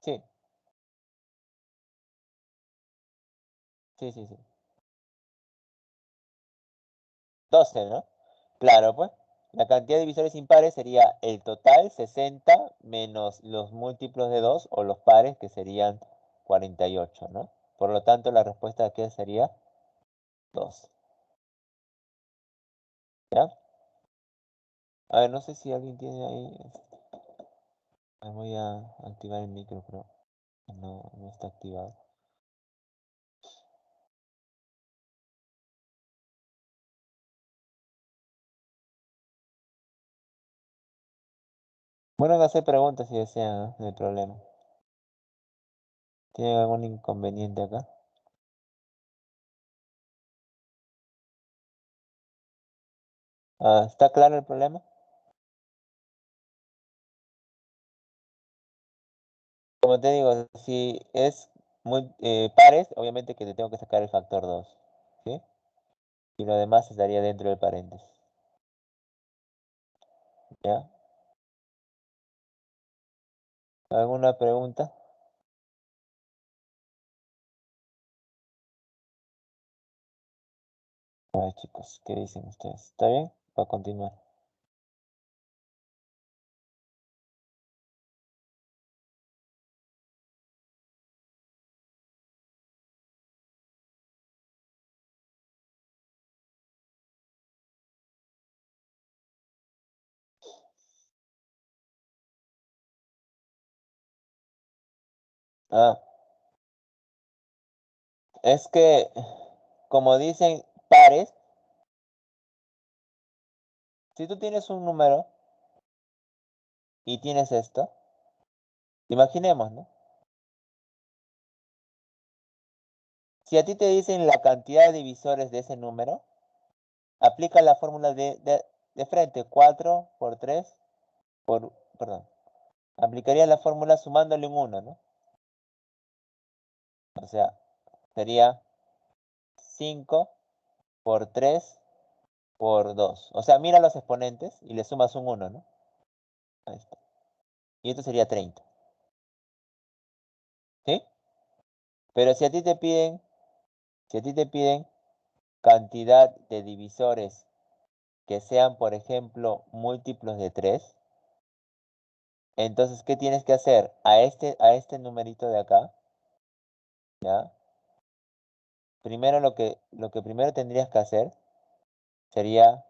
Sí, sí, sí, sí. 12, ¿no? Claro, pues. La cantidad de divisores impares sería el total, 60, menos los múltiplos de 2 o los pares, que serían 48, ¿no? Por lo tanto, la respuesta aquí sería 2. ¿Ya? A ver, no sé si alguien tiene ahí. Me voy a activar el micro, pero no está activado. Bueno, hacer preguntas si desean, ¿no? No hay problema. ¿Tienen algún inconveniente acá? ¿Está claro el problema? Como te digo, si es pares, obviamente que te tengo que sacar el factor 2, ¿sí? Y lo demás estaría dentro del paréntesis, ¿ya? ¿Alguna pregunta? A ver, chicos, ¿qué dicen ustedes? ¿Está bien? Para continuar. Ah, es que, como dicen pares, si tú tienes un número y tienes esto, imaginemos, ¿no? Si a ti te dicen la cantidad de divisores de ese número, aplica la fórmula de frente, 4 por 3 perdón, aplicaría la fórmula sumándole un 1, ¿no? O sea, sería 5 por 3 por 2. O sea, mira los exponentes y le sumas un 1, ¿no? Ahí está. Y esto sería 30, ¿sí? Pero si a ti te piden cantidad de divisores que sean, por ejemplo, múltiplos de 3, entonces, ¿qué tienes que hacer? A este numerito de acá, ¿ya? Primero lo que primero tendrías que hacer sería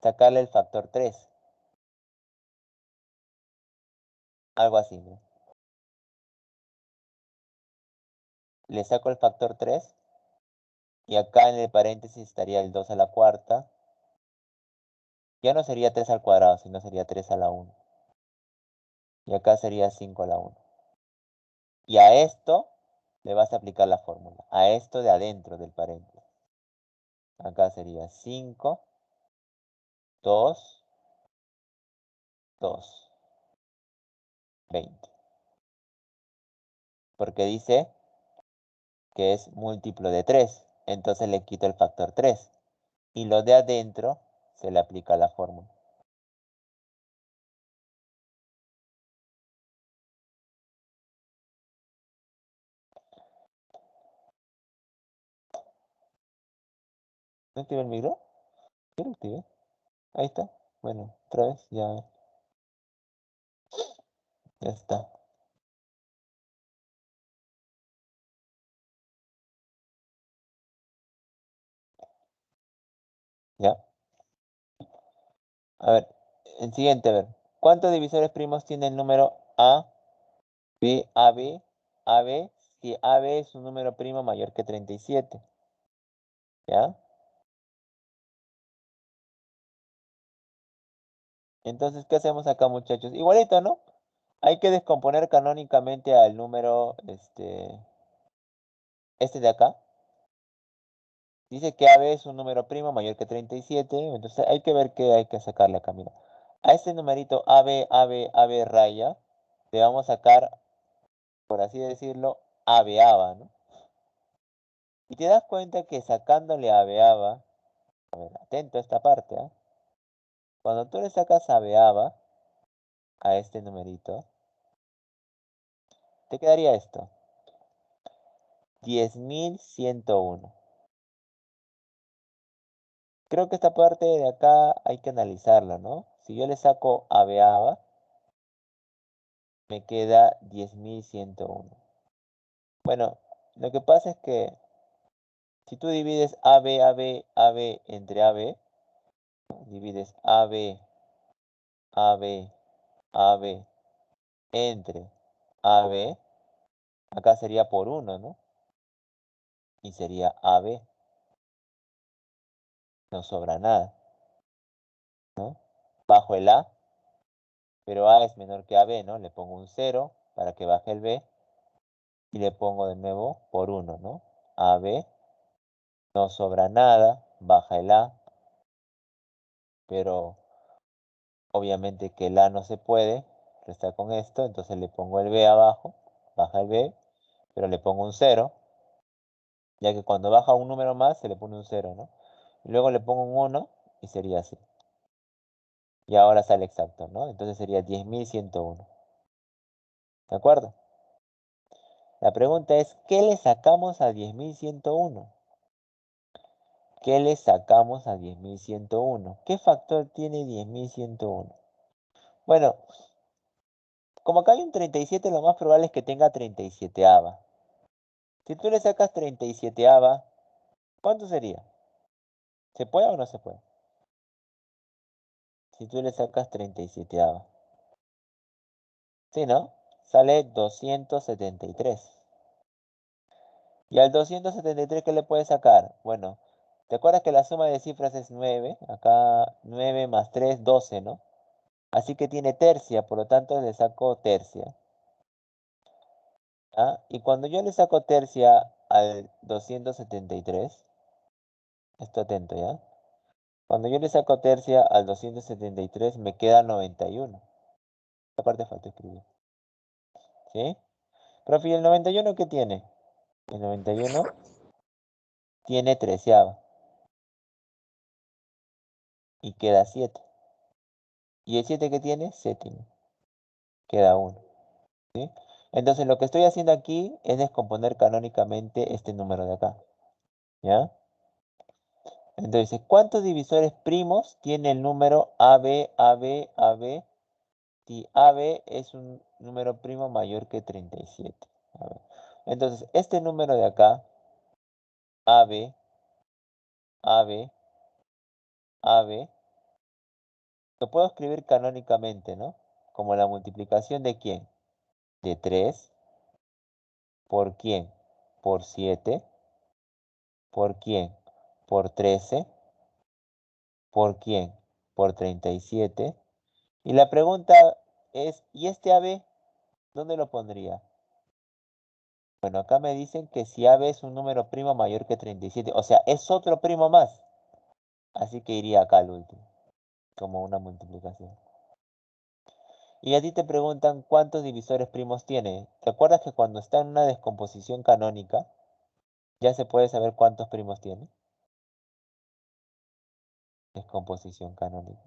sacarle el factor 3. Algo así, ¿no? Le saco el factor 3 y acá en el paréntesis estaría el 2 a la cuarta. Ya no sería 3 al cuadrado, sino sería 3 a la 1. Y acá sería 5 a la 1. Y a esto le vas a aplicar la fórmula. A esto de adentro del paréntesis. Acá sería 5, 2, 2, 20. Porque dice que es múltiplo de 3. Entonces le quito el factor 3. Y lo de adentro se le aplica la fórmula. ¿No activé el micro? ¿Sí lo activé? Ahí está. Bueno, otra vez, ya está. ¿Ya? A ver, el siguiente, a ver. ¿Cuántos divisores primos tiene el número AB, si AB es un número primo mayor que 37? ¿Ya? Entonces, ¿qué hacemos acá, muchachos? Igualito, ¿no? Hay que descomponer canónicamente al número, este de acá. Dice que AB es un número primo mayor que 37, entonces hay que ver qué hay que sacarle acá, mira. A este numerito AB raya, le vamos a sacar, por así decirlo, ABABA, ¿no? Y te das cuenta que sacándole ABABA, a ver, atento a esta parte, ¿eh? Cuando tú le sacas ABABA a este numerito, te quedaría esto, 10.101. Creo que esta parte de acá hay que analizarla, ¿no? Si yo le saco ABABA, me queda 10.101. Bueno, lo que pasa es que si tú divides AB entre AB, divides AB, AB entre AB, acá sería por 1, ¿no? Y sería AB, no sobra nada, ¿no? Bajo el A, pero A es menor que AB, ¿no? Le pongo un 0 para que baje el B y le pongo de nuevo por 1, ¿no? AB, no sobra nada, baja el A, pero obviamente que el A no se puede restar con esto, entonces le pongo el B abajo, baja el B, pero le pongo un 0, ya que cuando baja un número más se le pone un 0, ¿no? Y luego le pongo un 1 y sería así. Y ahora sale exacto, ¿no? Entonces sería 10.101. ¿De acuerdo? La pregunta es, ¿qué le sacamos a 10.101? ¿Qué le sacamos a 10.101? ¿Qué factor tiene 10.101? Bueno, como acá hay un 37, lo más probable es que tenga 37ava. Si tú le sacas 37ava, ¿cuánto sería? ¿Se puede o no se puede? Si tú le sacas 37ava. Sí, ¿no? Sale 273. ¿Y al 273 qué le puedes sacar? Bueno, ¿te acuerdas que la suma de cifras es 9? Acá 9 más 3, 12, ¿no? Así que tiene tercia, por lo tanto le saco tercia. ¿Ah? Y cuando yo le saco tercia al 273, estoy atento, ¿ya? Cuando yo le saco tercia al 273 me queda 91. Esta parte falta escribir. ¿Sí? Profe, ¿y el 91 qué tiene? El 91 tiene treceava y queda 7. ¿Y el 7 qué tiene? Séptimo. Queda 1. ¿Sí? Entonces lo que estoy haciendo aquí es descomponer canónicamente este número de acá. ¿Ya? Entonces, ¿cuántos divisores primos tiene el número AB si AB es un número primo mayor que 37? A ver. Entonces, este número de acá, AB, AB, AB, lo puedo escribir canónicamente, ¿no? como la multiplicación de ¿quién? De 3. ¿Por quién? Por 7. ¿Por quién? Por 13. ¿Por quién? Por 37. Y la pregunta es, ¿y este AB dónde lo pondría? Bueno, acá me dicen que si AB es un número primo mayor que 37, o sea, es otro primo más. Así que iría acá al último, como una multiplicación. Y a ti te preguntan cuántos divisores primos tiene. ¿Te acuerdas que cuando está en una descomposición canónica, ya se puede saber cuántos primos tiene? Descomposición canónica.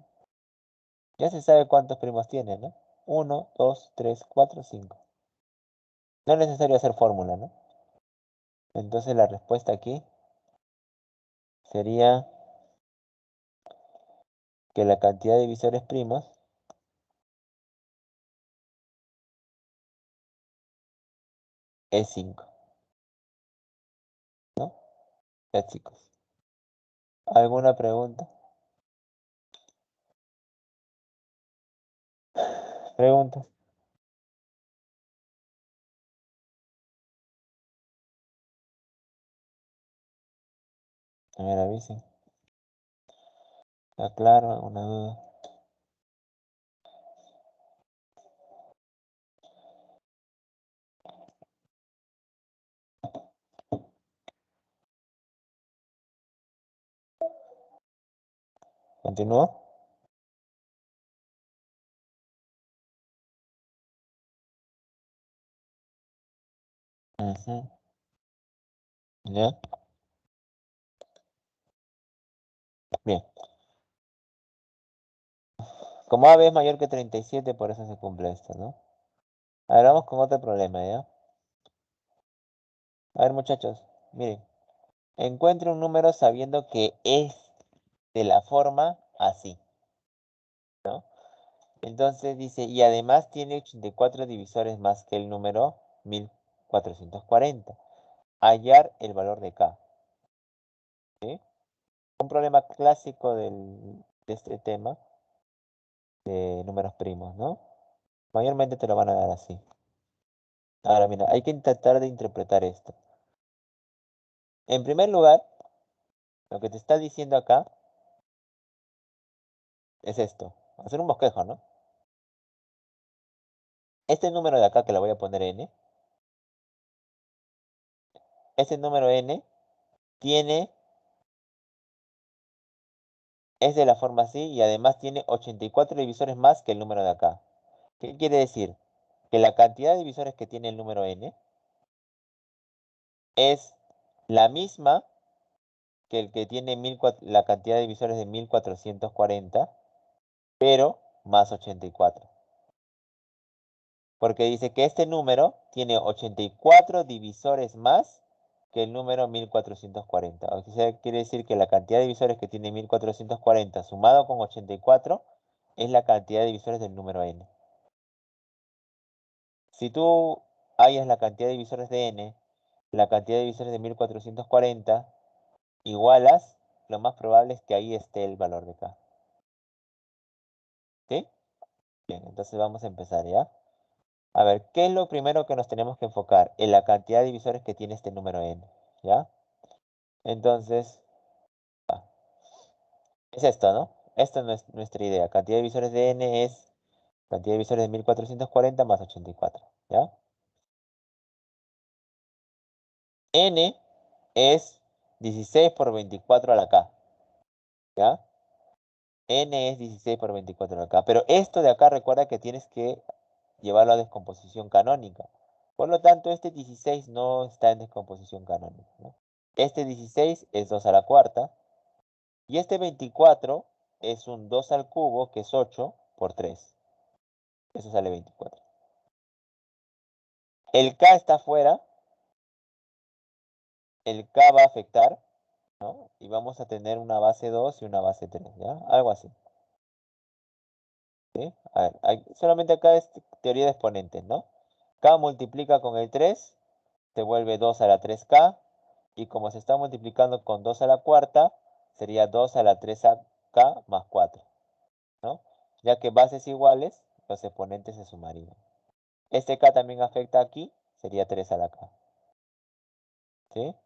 Ya se sabe cuántos primos tiene, ¿no? 1, 2, 3, 4, 5. No es necesario hacer fórmula, ¿no? Entonces la respuesta aquí sería que la cantidad de divisores primos es 5, ¿no? Ya, chicos. ¿Alguna pregunta? ¿Preguntas? A ver, avisen. ¿Está claro? ¿Alguna duda? ¿Continúo? Ujú. ¿Ya? Bien. Como AB es mayor que 37, por eso se cumple esto, ¿no? Ahora vamos con otro problema, ¿ya? A ver, muchachos, miren. Encuentre un número sabiendo que es de la forma así, ¿no? Entonces dice, y además tiene 84 divisores más que el número 1440. Hallar el valor de K, ¿sí? Un problema clásico de este tema de números primos, ¿no? Mayormente te lo van a dar así. Ahora, mira, hay que tratar de interpretar esto. En primer lugar, lo que te está diciendo acá es esto. Hacer un bosquejo, ¿no? Este número de acá que le voy a poner n, ese número n tiene, es de la forma así y además tiene 84 divisores más que el número de acá. ¿Qué quiere decir? Que la cantidad de divisores que tiene el número n es la misma que el que tiene la cantidad de divisores de 1440, pero más 84. Porque dice que este número tiene 84 divisores más que el número 1440. O sea, quiere decir que la cantidad de divisores que tiene 1440 sumado con 84 es la cantidad de divisores del número n. Si tú hallas la cantidad de divisores de n, la cantidad de divisores de 1440, igualas, lo más probable es que ahí esté el valor de k. ¿Sí? Bien, entonces vamos a empezar, ¿ya? A ver, ¿qué es lo primero que nos tenemos que enfocar? En la cantidad de divisores que tiene este número n, ¿ya? Entonces, es esto, ¿no? Esta es nuestra idea. Cantidad de divisores de n es cantidad de divisores de 1440 más 84, ¿ya? N es 16 por 24 a la k, ¿ya? N es 16 por 24 a la k. Pero esto de acá recuerda que tienes que llevarlo a descomposición canónica. Por lo tanto, este 16 no está en descomposición canónica, ¿no? Este 16 es 2 a la cuarta. Y este 24 es un 2 al cubo, que es 8 por 3. Eso sale 24. El K está afuera. El K va a afectar, ¿no? Y vamos a tener una base 2 y una base 3, ¿ya? Algo así. ¿Sí? A ver, solamente acá es teoría de exponentes, ¿no? K multiplica con el 3, se vuelve 2 a la 3K. Y como se está multiplicando con 2 a la cuarta, sería 2 a la 3K más 4, ¿no? Ya que bases iguales, los exponentes se sumarían. Este K también afecta aquí, sería 3 a la K. ¿Sí?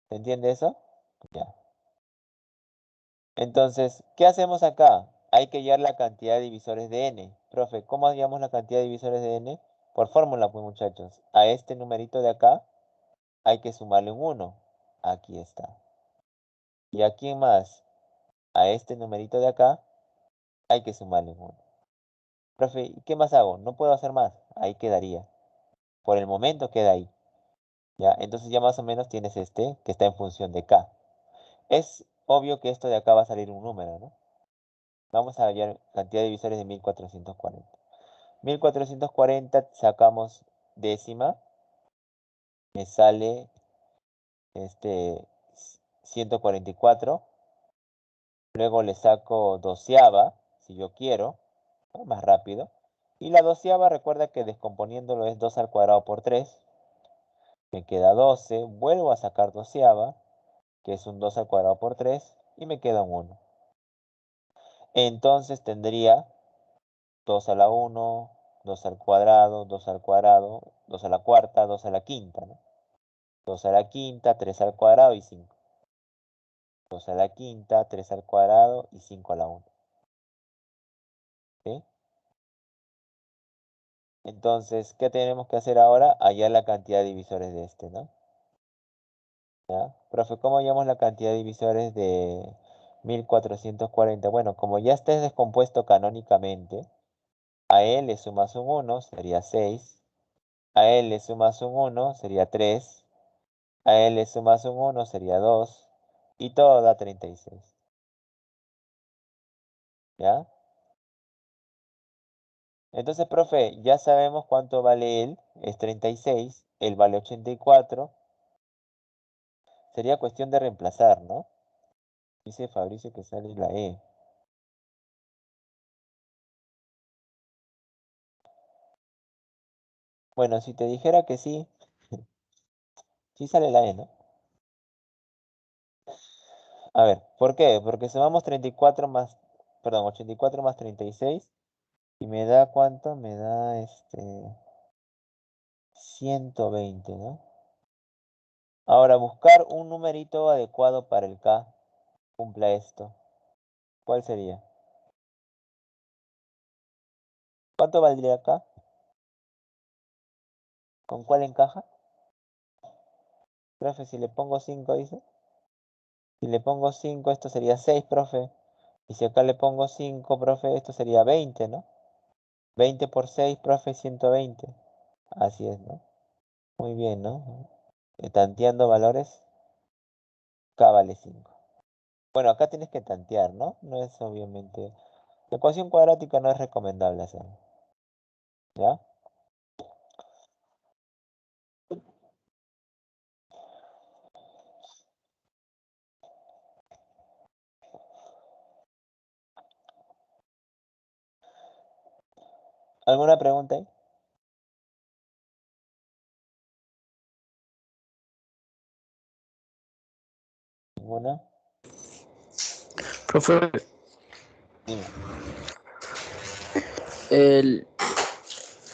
¿Se entiende eso? Ya. Entonces, ¿qué hacemos acá? Hay que hallar la cantidad de divisores de n. Profe, ¿cómo hallamos la cantidad de divisores de n? Por fórmula, pues muchachos. A este numerito de acá hay que sumarle un 1. Aquí está. ¿Y a quién más? A este numerito de acá hay que sumarle un 1. Profe, ¿y qué más hago? No puedo hacer más. Ahí quedaría. Por el momento queda ahí. ¿Ya? Entonces ya más o menos tienes este que está en función de k. Es obvio que esto de acá va a salir un número, ¿no? Vamos a hallar cantidad de divisores de 1440. 1440 sacamos décima, me sale 144. Luego le saco doceava, si yo quiero, ¿no? Más rápido. Y la doceava, recuerda que descomponiéndolo es 2 al cuadrado por 3. Me queda 12. Vuelvo a sacar doceava, que es un 2 al cuadrado por 3. Y me queda un 1. Entonces tendría 2 a la 1, 2 al cuadrado, 2 al cuadrado, 2 a la cuarta, 2 a la quinta, ¿no? 2 a la quinta, 3 al cuadrado y 5. 2 a la quinta, 3 al cuadrado y 5 a la 1. ¿Sí? Entonces, ¿qué tenemos que hacer ahora? Hallar la cantidad de divisores de este, ¿no? ¿Ya? Profe, ¿cómo hallamos la cantidad de divisores de 1440? Bueno, como ya está descompuesto canónicamente, a él le sumas un 1, sería 6. A él le sumas un 1, sería 3. A él le sumas un 1, sería 2. Y todo da 36. ¿Ya? Entonces, profe, ya sabemos cuánto vale él. Es 36. Él vale 84. Sería cuestión de reemplazar, ¿no? Dice Fabricio que sale la E. Bueno, si te dijera que sí, sí sale la E, ¿no? A ver, ¿por qué? Porque sumamos 34 más, perdón, 84 más 36 y me da ¿cuánto? Me da 120, ¿no? Ahora, buscar un numerito adecuado para el K cumpla esto. ¿Cuál sería? ¿Cuánto valdría acá? ¿Con cuál encaja? Profe, si le pongo 5, dice. Si le pongo 5, esto sería 6, profe. Y si acá le pongo 5, profe, esto sería 20, ¿no? 20 por 6, profe, 120. Así es, ¿no? Muy bien, ¿no? Tanteando valores, K vale 5. Bueno, acá tienes que tantear, ¿no? No es obviamente... La ecuación cuadrática no es recomendable hacerlo. ¿Ya? ¿Alguna pregunta ahí? ¿Ninguna? Profe, Dime. el,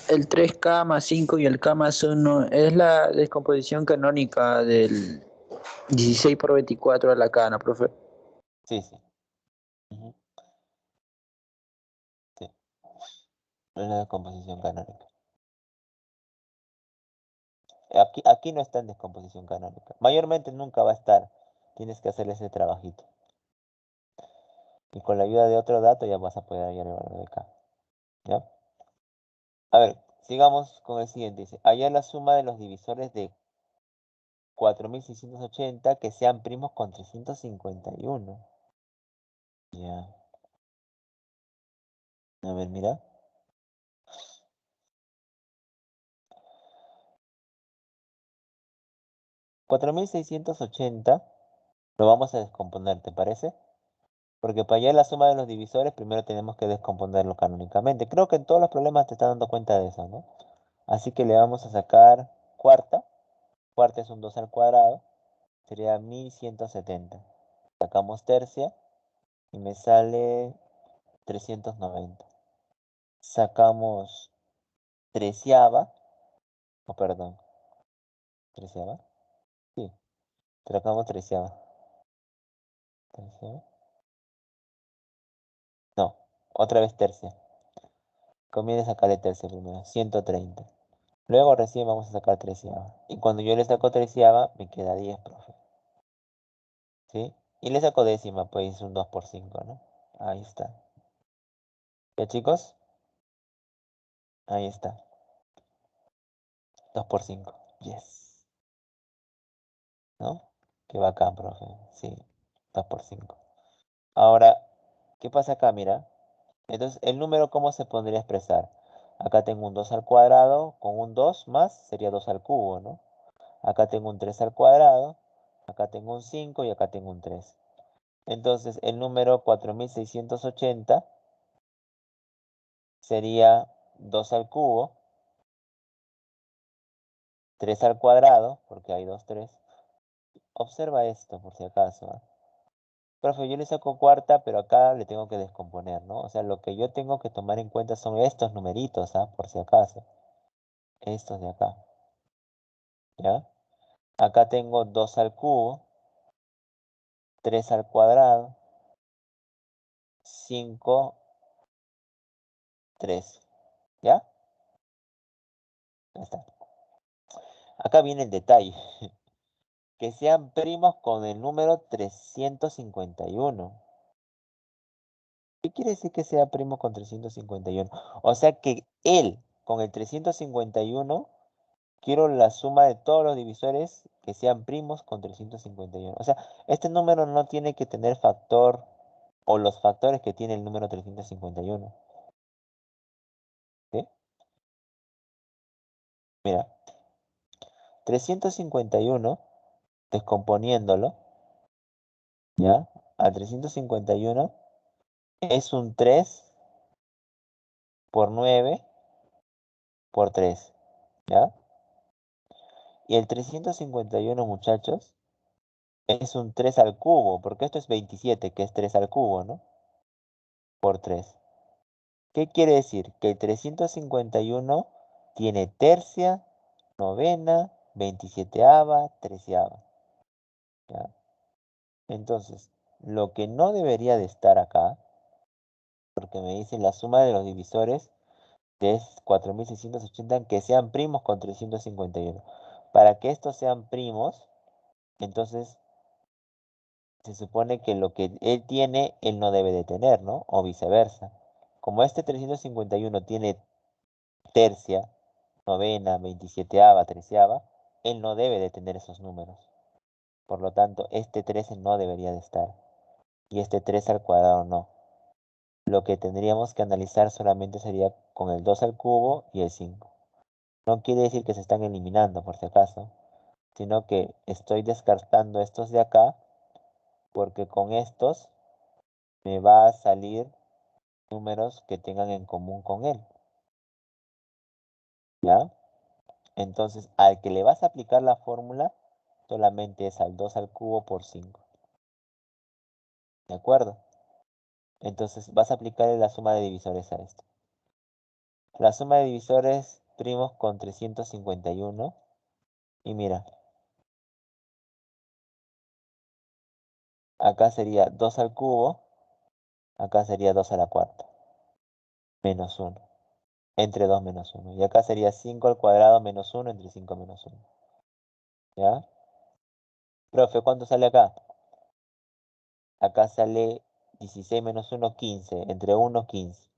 el 3K más 5 y el K más 1 es la descomposición canónica del 16 por 24 a la K, ¿no, profe? Sí, sí. Ujú, sí. Es la descomposición canónica. Aquí no está en descomposición canónica. Mayormente nunca va a estar. Tienes que hacer ese trabajito. Y con la ayuda de otro dato ya vas a poder hallar el valor de K. ¿Ya? A ver, sigamos con el siguiente. Dice, hallar la suma de los divisores de 4680 que sean primos con 351. Ya. A ver, mira. 4680 lo vamos a descomponer, ¿te parece? Porque para hallar la suma de los divisores, primero tenemos que descomponerlo canónicamente. Creo que en todos los problemas te estás dando cuenta de eso, ¿no? Así que le vamos a sacar cuarta. Cuarta es un 2 al cuadrado. Sería 1170. Sacamos tercia. y me sale 390. Sacamos treceava, o perdón, treceava, sí, sacamos treceava. Tercia. No, otra vez tercia. Conviene sacarle tercia primero, 130. Luego recién vamos a sacar treceava. Y cuando yo le saco treceava, me queda 10, profe. ¿Sí? Y le saco décima, pues un 2 por 5, ¿no? Ahí está. ¿Ya, chicos? Ahí está. 2 por 5. Yes. ¿No? Qué bacán, profe. Sí, 2 por 5. Ahora, ¿qué pasa acá? Mira. Entonces, ¿el número cómo se podría expresar? Acá tengo un 2 al cuadrado, con un 2 más sería 2 al cubo, ¿no? Acá tengo un 3 al cuadrado, acá tengo un 5 y acá tengo un 3. Entonces, el número 4680 sería 2 al cubo, 3 al cuadrado, porque hay 2, 3. Observa esto, por si acaso, ¿ah? Profe, yo le saco cuarta, pero acá le tengo que descomponer, ¿no? O sea, lo que yo tengo que tomar en cuenta son estos numeritos, ¿ah? Por si acaso. Estos de acá, ¿ya? Acá tengo 2 al cubo, 3 al cuadrado, 5, 3. ¿Ya? Ahí está. Acá viene el detalle. Que sean primos con el número 351. ¿Qué quiere decir que sea primo con 351? O sea que él, con el 351, quiero la suma de todos los divisores que sean primos con 351. O sea, este número no tiene que tener factor o los factores que tiene el número 351. ¿Sí? Mira, 351, descomponiéndolo, ¿ya? A 351 es un 3 por 9 por 3, ¿ya? Y el 351, muchachos, es un 3 al cubo, porque esto es 27, que es 3 al cubo, ¿no? Por 3. ¿Qué quiere decir? Que el 351 tiene tercia, novena, 27ava, treceava, ¿ya? Entonces, lo que no debería de estar acá, porque me dice la suma de los divisores, que es 4680, que sean primos con 351. Para que estos sean primos, entonces se supone que lo que él tiene, él no debe de tener, ¿no? O viceversa. Como este 351 tiene tercia, novena, 27ava, treceava, él no debe de tener esos números. Por lo tanto, este 13 no debería de estar. Y este 3 al cuadrado no. Lo que tendríamos que analizar solamente sería con el 2 al cubo y el 5. No quiere decir que se están eliminando, por si acaso, sino que estoy descartando estos de acá, porque con estos me va a salir números que tengan en común con él, ¿ya? Entonces, al que le vas a aplicar la fórmula, solamente es al 2 al cubo por 5, ¿de acuerdo? Entonces, vas a aplicarle la suma de divisores a esto. La suma de divisores primos con 351, y mira, acá sería 2 al cubo, acá sería 2 a la cuarta, menos 1. Entre 2 menos 1. Y acá sería 5 al cuadrado menos 1 entre 5 menos 1. ¿Ya? Profe, ¿cuánto sale acá? Acá sale 16 menos 1, 15. Entre 1, 15.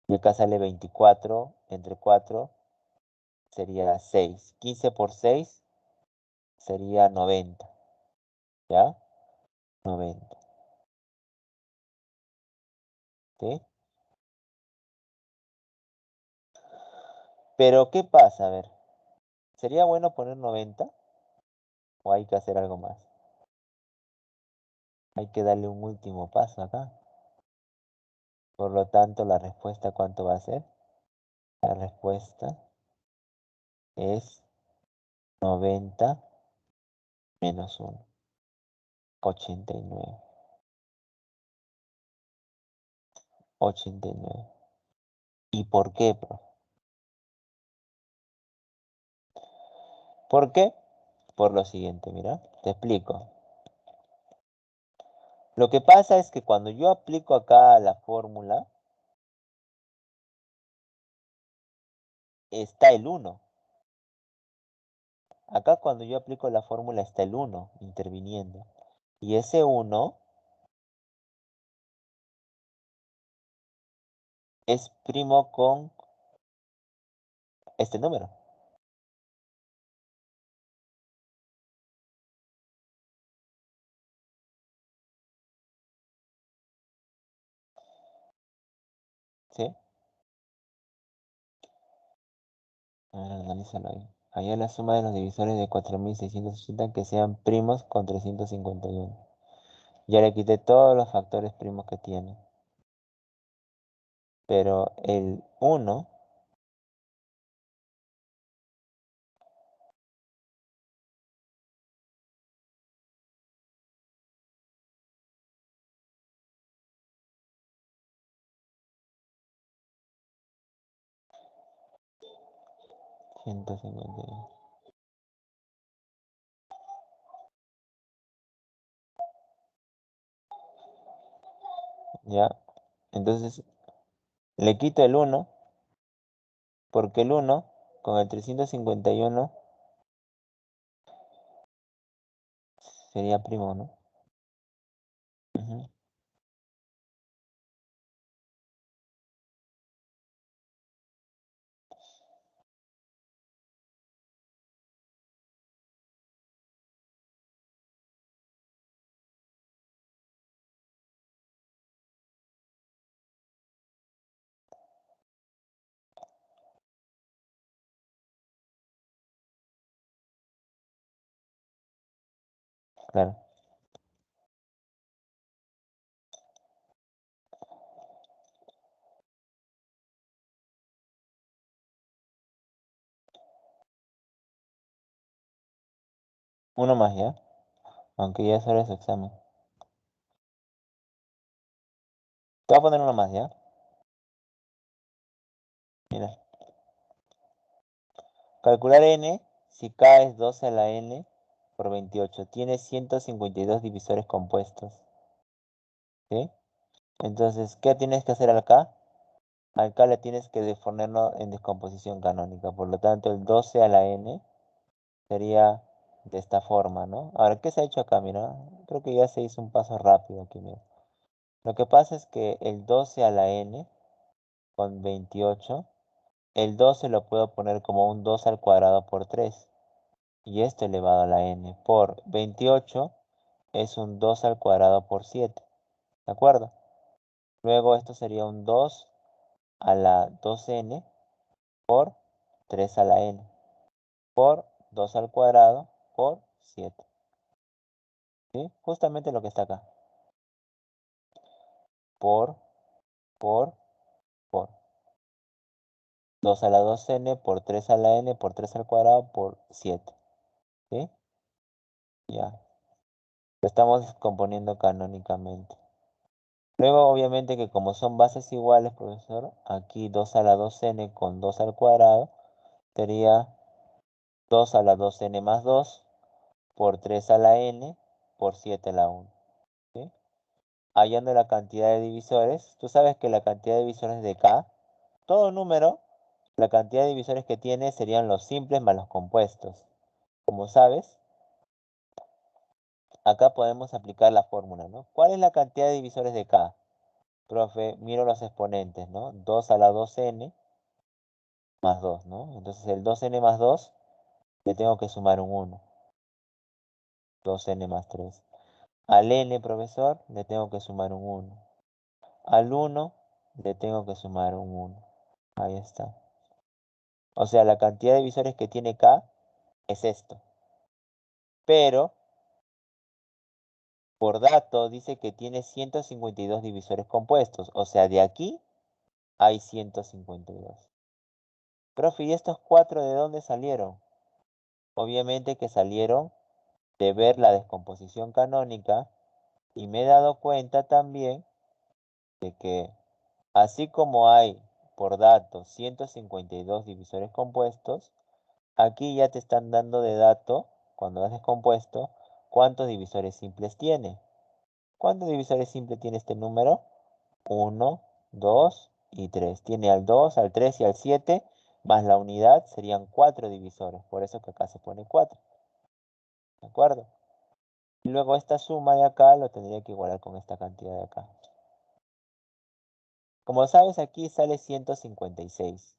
Y acá sale 24. Entre 4 sería 6. 15 por 6 sería 90. ¿Ya? 90. ¿Sí? Pero, ¿qué pasa? A ver, ¿sería bueno poner 90? ¿O hay que hacer algo más? Hay que darle un último paso acá. Por lo tanto, la respuesta, ¿cuánto va a ser? La respuesta es 90 menos 1, 89. 89. ¿Y por qué, profe? ¿Por qué? Por lo siguiente, mira, te explico. Lo que pasa es que cuando yo aplico acá la fórmula, está el 1. Acá cuando yo aplico la fórmula está el 1 interviniendo. Y ese 1 es primo con este número. ¿Sí? A ver, analízalo ahí. Hallar la suma de los divisores de 4680 que sean primos con 351. Ya le quité todos los factores primos que tiene. Pero el 1, ya. Entonces le quito el 1, porque el 1 con el 351 sería primo, ¿no? Ujú, claro. Uno más, ¿ya? Aunque ya es hora de su examen. Te voy a poner uno más, ¿ya? Mira. Calcular n, si k es 12 a la n por 28. Tiene 152 divisores compuestos. ¿Sí? Entonces, ¿qué tienes que hacer acá? Acá le tienes que ponerlo en descomposición canónica. Por lo tanto, el 12 a la n sería de esta forma, ¿no? Ahora, ¿qué se ha hecho acá? Mira, creo que ya se hizo un paso rápido aquí, mira. Lo que pasa es que el 12 a la n con 28, el 12 lo puedo poner como un 2 al cuadrado por 3. Y esto elevado a la n por 28 es un 2 al cuadrado por 7. ¿De acuerdo? Luego esto sería un 2 a la 2n por 3 a la n por 2 al cuadrado por 7. ¿Sí? Justamente lo que está acá. Por, por, por. 2 a la 2n por 3 a la n por 3 al cuadrado por 7. ¿Sí? Ya. Lo estamos componiendo canónicamente. Luego, obviamente que como son bases iguales, profesor, aquí 2 a la 2n con 2 al cuadrado sería 2 a la 2n más 2 por 3 a la n por 7 a la 1. ¿Sí? Hallando la cantidad de divisores, tú sabes que la cantidad de divisores de k, todo número, la cantidad de divisores que tiene serían los simples más los compuestos. Como sabes, acá podemos aplicar la fórmula, ¿no? ¿Cuál es la cantidad de divisores de k? Profe, miro los exponentes, ¿no? 2 a la 2n más 2, ¿no? Entonces el 2n más 2 le tengo que sumar un 1. 2n más 3. Al n, profesor, le tengo que sumar un 1. Al 1 le tengo que sumar un 1. Ahí está. O sea, la cantidad de divisores que tiene k es esto. Pero, por dato, dice que tiene 152 divisores compuestos. O sea, de aquí hay 152. Profe, ¿y estos 4 de dónde salieron? Obviamente que salieron de ver la descomposición canónica y me he dado cuenta también de que así como hay por dato 152 divisores compuestos, aquí ya te están dando de dato, cuando haces compuesto, cuántos divisores simples tiene. ¿Cuántos divisores simples tiene este número? 1, 2 y 3. Tiene al 2, al 3 y al 7, más la unidad serían 4 divisores. Por eso que acá se pone 4. ¿De acuerdo? Y luego esta suma de acá lo tendría que igualar con esta cantidad de acá. Como sabes, aquí sale 156.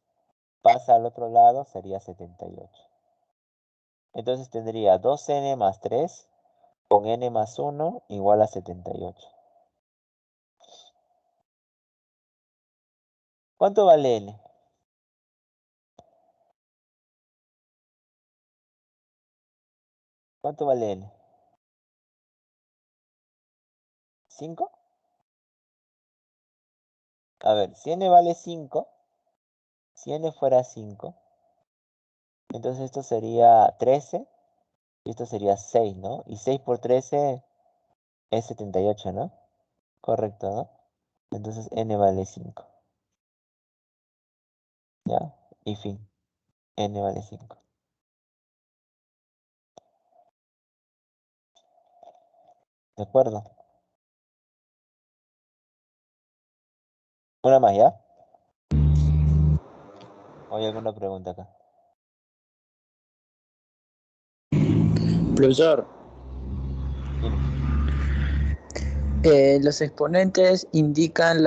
Pasa al otro lado, sería 78. Entonces tendría 2n más 3 con n más 1 igual a 78. ¿Cuánto vale n? ¿Cuánto vale n? ¿5? A ver, si n vale 5, si n fuera 5, entonces esto sería 13 y esto sería 6, ¿no? Y 6 por 13 es 78, ¿no? Correcto, ¿no? Entonces n vale 5. ¿Ya? Y fin. N vale 5. ¿De acuerdo? ¿Una más ya? ¿O hay alguna pregunta acá? Profesor, Dime. los exponentes indican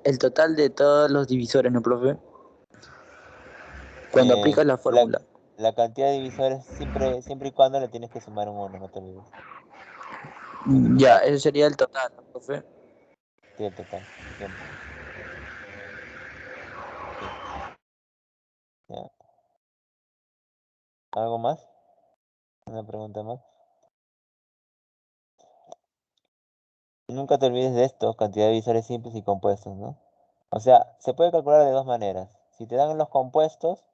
el total de todos los divisores, ¿no, profe? Cuando Eh, aplicas la la, fórmula. la cantidad de divisores siempre y cuando le tienes que sumar un 1, no te olvides. Ya, Ah, ese sería el total, ¿no, profe? sí, el total, siempre. Sí. Ya. ¿Algo más? ¿Una pregunta más? Nunca te olvides de esto, cantidad de divisores simples y compuestos, ¿no? O sea, se puede calcular de dos maneras. Si te dan los compuestos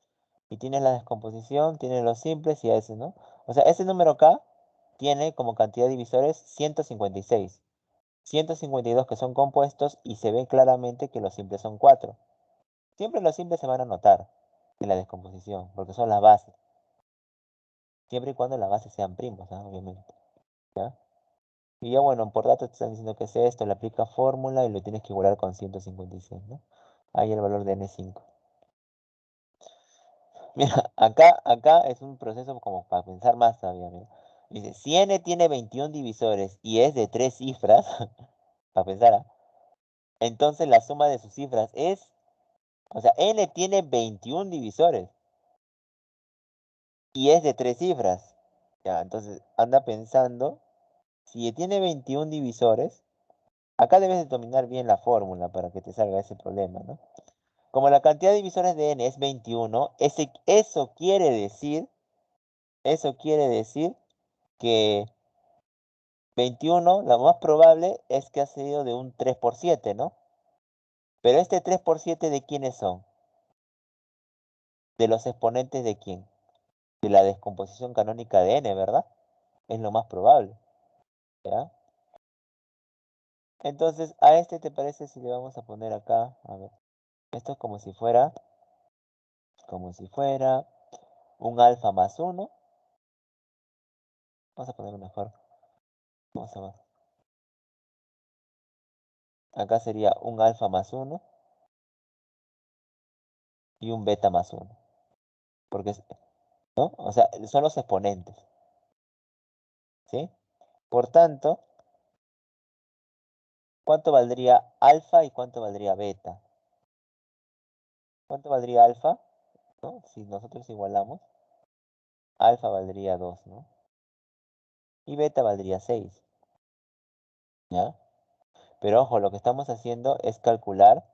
y tienes la descomposición, tienes los simples y ese, ¿no? O sea, ese número acá tiene como cantidad de divisores 156. 152 que son compuestos y se ve claramente que los simples son 4. Siempre los simples se van a notar en la descomposición, porque son las bases. Siempre y cuando las bases sean primos, ¿no? Obviamente. ¿Ya? Y ya bueno, por datos te están diciendo que es esto, le aplica fórmula y lo tienes que igualar con 156, ¿no? Ahí el valor de N5. Mira, acá es un proceso como para pensar más todavía, mira. Dice, si N tiene 21 divisores y es de 3 cifras, para pensar, ¿ah? Entonces la suma de sus cifras es, o sea, N tiene 21 divisores y es de 3 cifras. Ya, entonces anda pensando, si tiene 21 divisores, acá debes de dominar bien la fórmula para que te salga ese problema, ¿no? Como la cantidad de divisores de n es 21, eso quiere decir que 21, lo más probable es que ha sido de un 3 por 7, ¿no? Pero este 3 por 7, ¿de quiénes son? De los exponentes de quién? De la descomposición canónica de n, ¿verdad? Es lo más probable, ¿ya? Entonces, a este te parece si le vamos a poner acá, a ver, esto es como si fuera un alfa más 1. Vamos a ponerlo mejor. Vamos a ver. Acá sería un alfa más 1 y un beta más 1. Porque, ¿no? O sea, son los exponentes, ¿sí? Por tanto, ¿cuánto valdría alfa y cuánto valdría beta? ¿Cuánto valdría alfa? ¿No? Si nosotros igualamos, alfa valdría 2, ¿no? Y beta valdría 6, ¿ya? Pero ojo, lo que estamos haciendo es calcular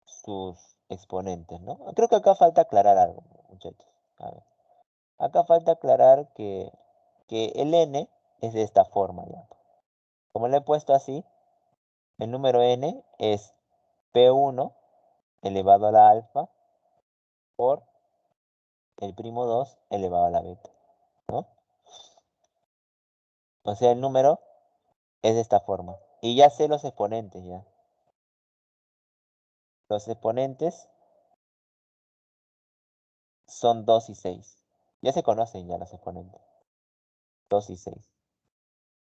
sus exponentes, ¿no? Creo que acá falta aclarar algo, muchachos. A ver. Acá falta aclarar que el n es de esta forma, ¿ya? Como lo he puesto así, el número n es P1 elevado a la alfa por el primo 2 elevado a la beta, ¿no? O sea, el número es de esta forma. Y ya sé los exponentes, ya. Los exponentes son 2 y 6. Ya se conocen ya los exponentes. 2 y 6.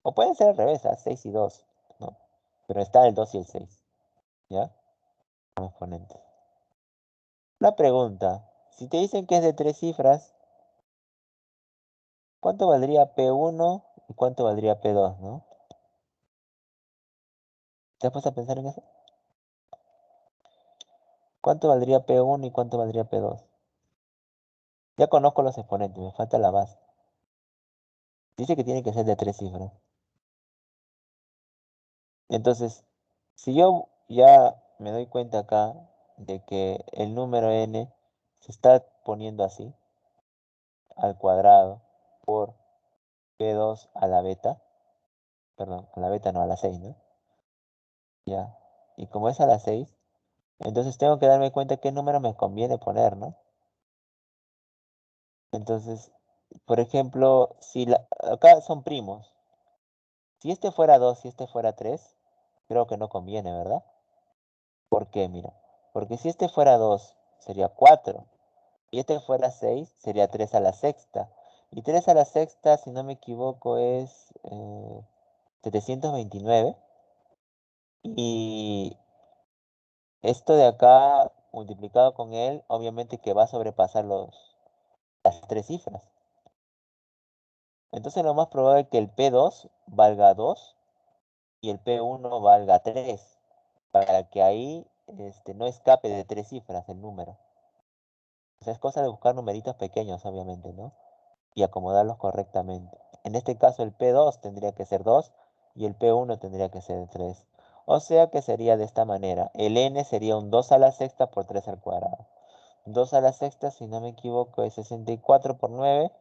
O pueden ser al revés, 6 y 2. ¿No? Pero está el 2 y el 6. ¿Ya? Como exponentes. Una pregunta. Si te dicen que es de 3 cifras, ¿cuánto valdría P1 y cuánto valdría P2, no? ¿Te has puesto a pensar en eso? ¿Cuánto valdría P1 y cuánto valdría P2? Ya conozco los exponentes, me falta la base. Dice que tiene que ser de 3 cifras. Entonces, si yo ya me doy cuenta acá de que el número n se está poniendo así, al cuadrado, por P2 a la beta, perdón, a la beta no, a la 6, ¿no? Ya. Y como es a la 6, entonces tengo que darme cuenta qué número me conviene poner, ¿no? Entonces, por ejemplo, si acá son primos. Si este fuera 2 y este fuera 3, creo que no conviene, ¿verdad? ¿Por qué? Mira. Porque si este fuera 2, sería 4. Y este fuera 6, sería 3 a la sexta. Y 3 a la sexta, si no me equivoco, es 729. Y esto de acá, multiplicado con él, obviamente que va a sobrepasar las 3 cifras. Entonces lo más probable es que el P2 valga 2 y el P1 valga 3, para que ahí no escape de 3 cifras el número. O sea, es cosa de buscar numeritos pequeños, obviamente, ¿no? Y acomodarlos correctamente. En este caso el P2 tendría que ser 2 y el P1 tendría que ser 3. O sea que sería de esta manera. El n sería un 2 a la sexta por 3 al cuadrado. 2 a la sexta, si no me equivoco, es 64 por 9,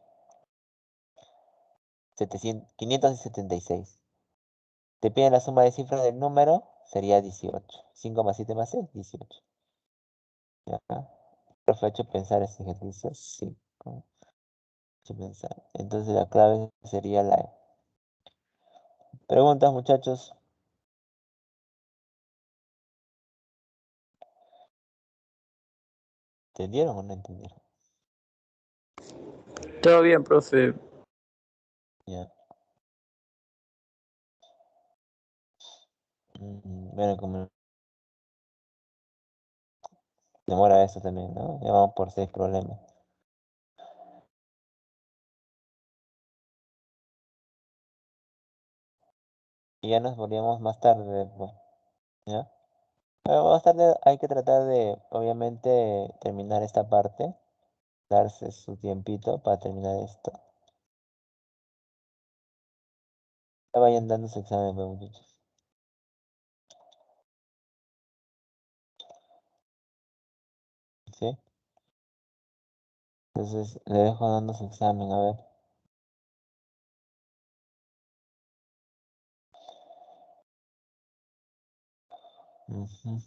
576. Te piden la suma de cifras del número, sería 18. 5 más 7 más 6, 18. ¿Ya? Profe, ¿ha hecho pensar ese ejercicio? Sí. Ha hecho pensar. Entonces la clave sería la E. Preguntas, muchachos. ¿Entendieron o no entendieron? Todo bien, profe. Ya. Bueno, como demora eso también, ¿no? Ya vamos por 6 problemas. Y ya nos volvíamos más tarde, pues, ¿ya? Pero más tarde hay que tratar de, obviamente, terminar esta parte, darse su tiempito para terminar esto. Ya vayan dando su examen, pues, muchachos. ¿Sí? Entonces, le dejo dando su examen, a ver. Ujú.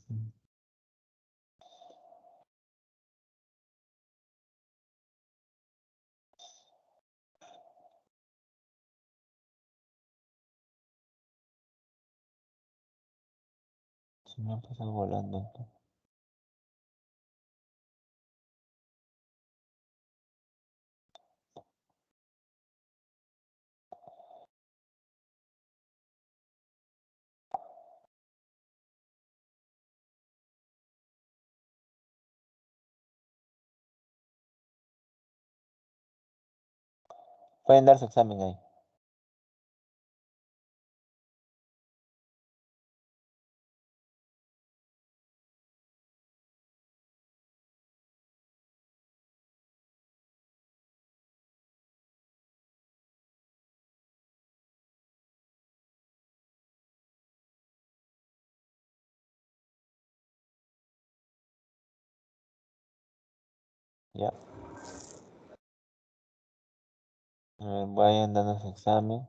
Se me ha pasado volando esto. Pueden dar su examen ahí. Ya. A ver, vayan dando su examen.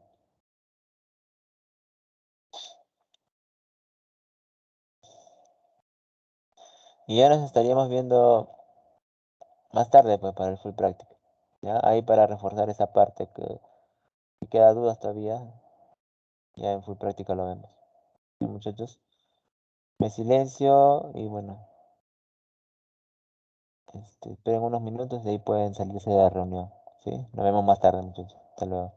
Y ya nos estaríamos viendo más tarde, pues, para el full práctica. ¿Ya? Ahí para reforzar esa parte que si queda dudas todavía, ya en full práctica lo vemos. Sí, muchachos. Me silencio y bueno, esperen unos minutos y ahí pueden salirse de la reunión. ¿Sí? Nos vemos más tarde, muchachos. Hasta luego.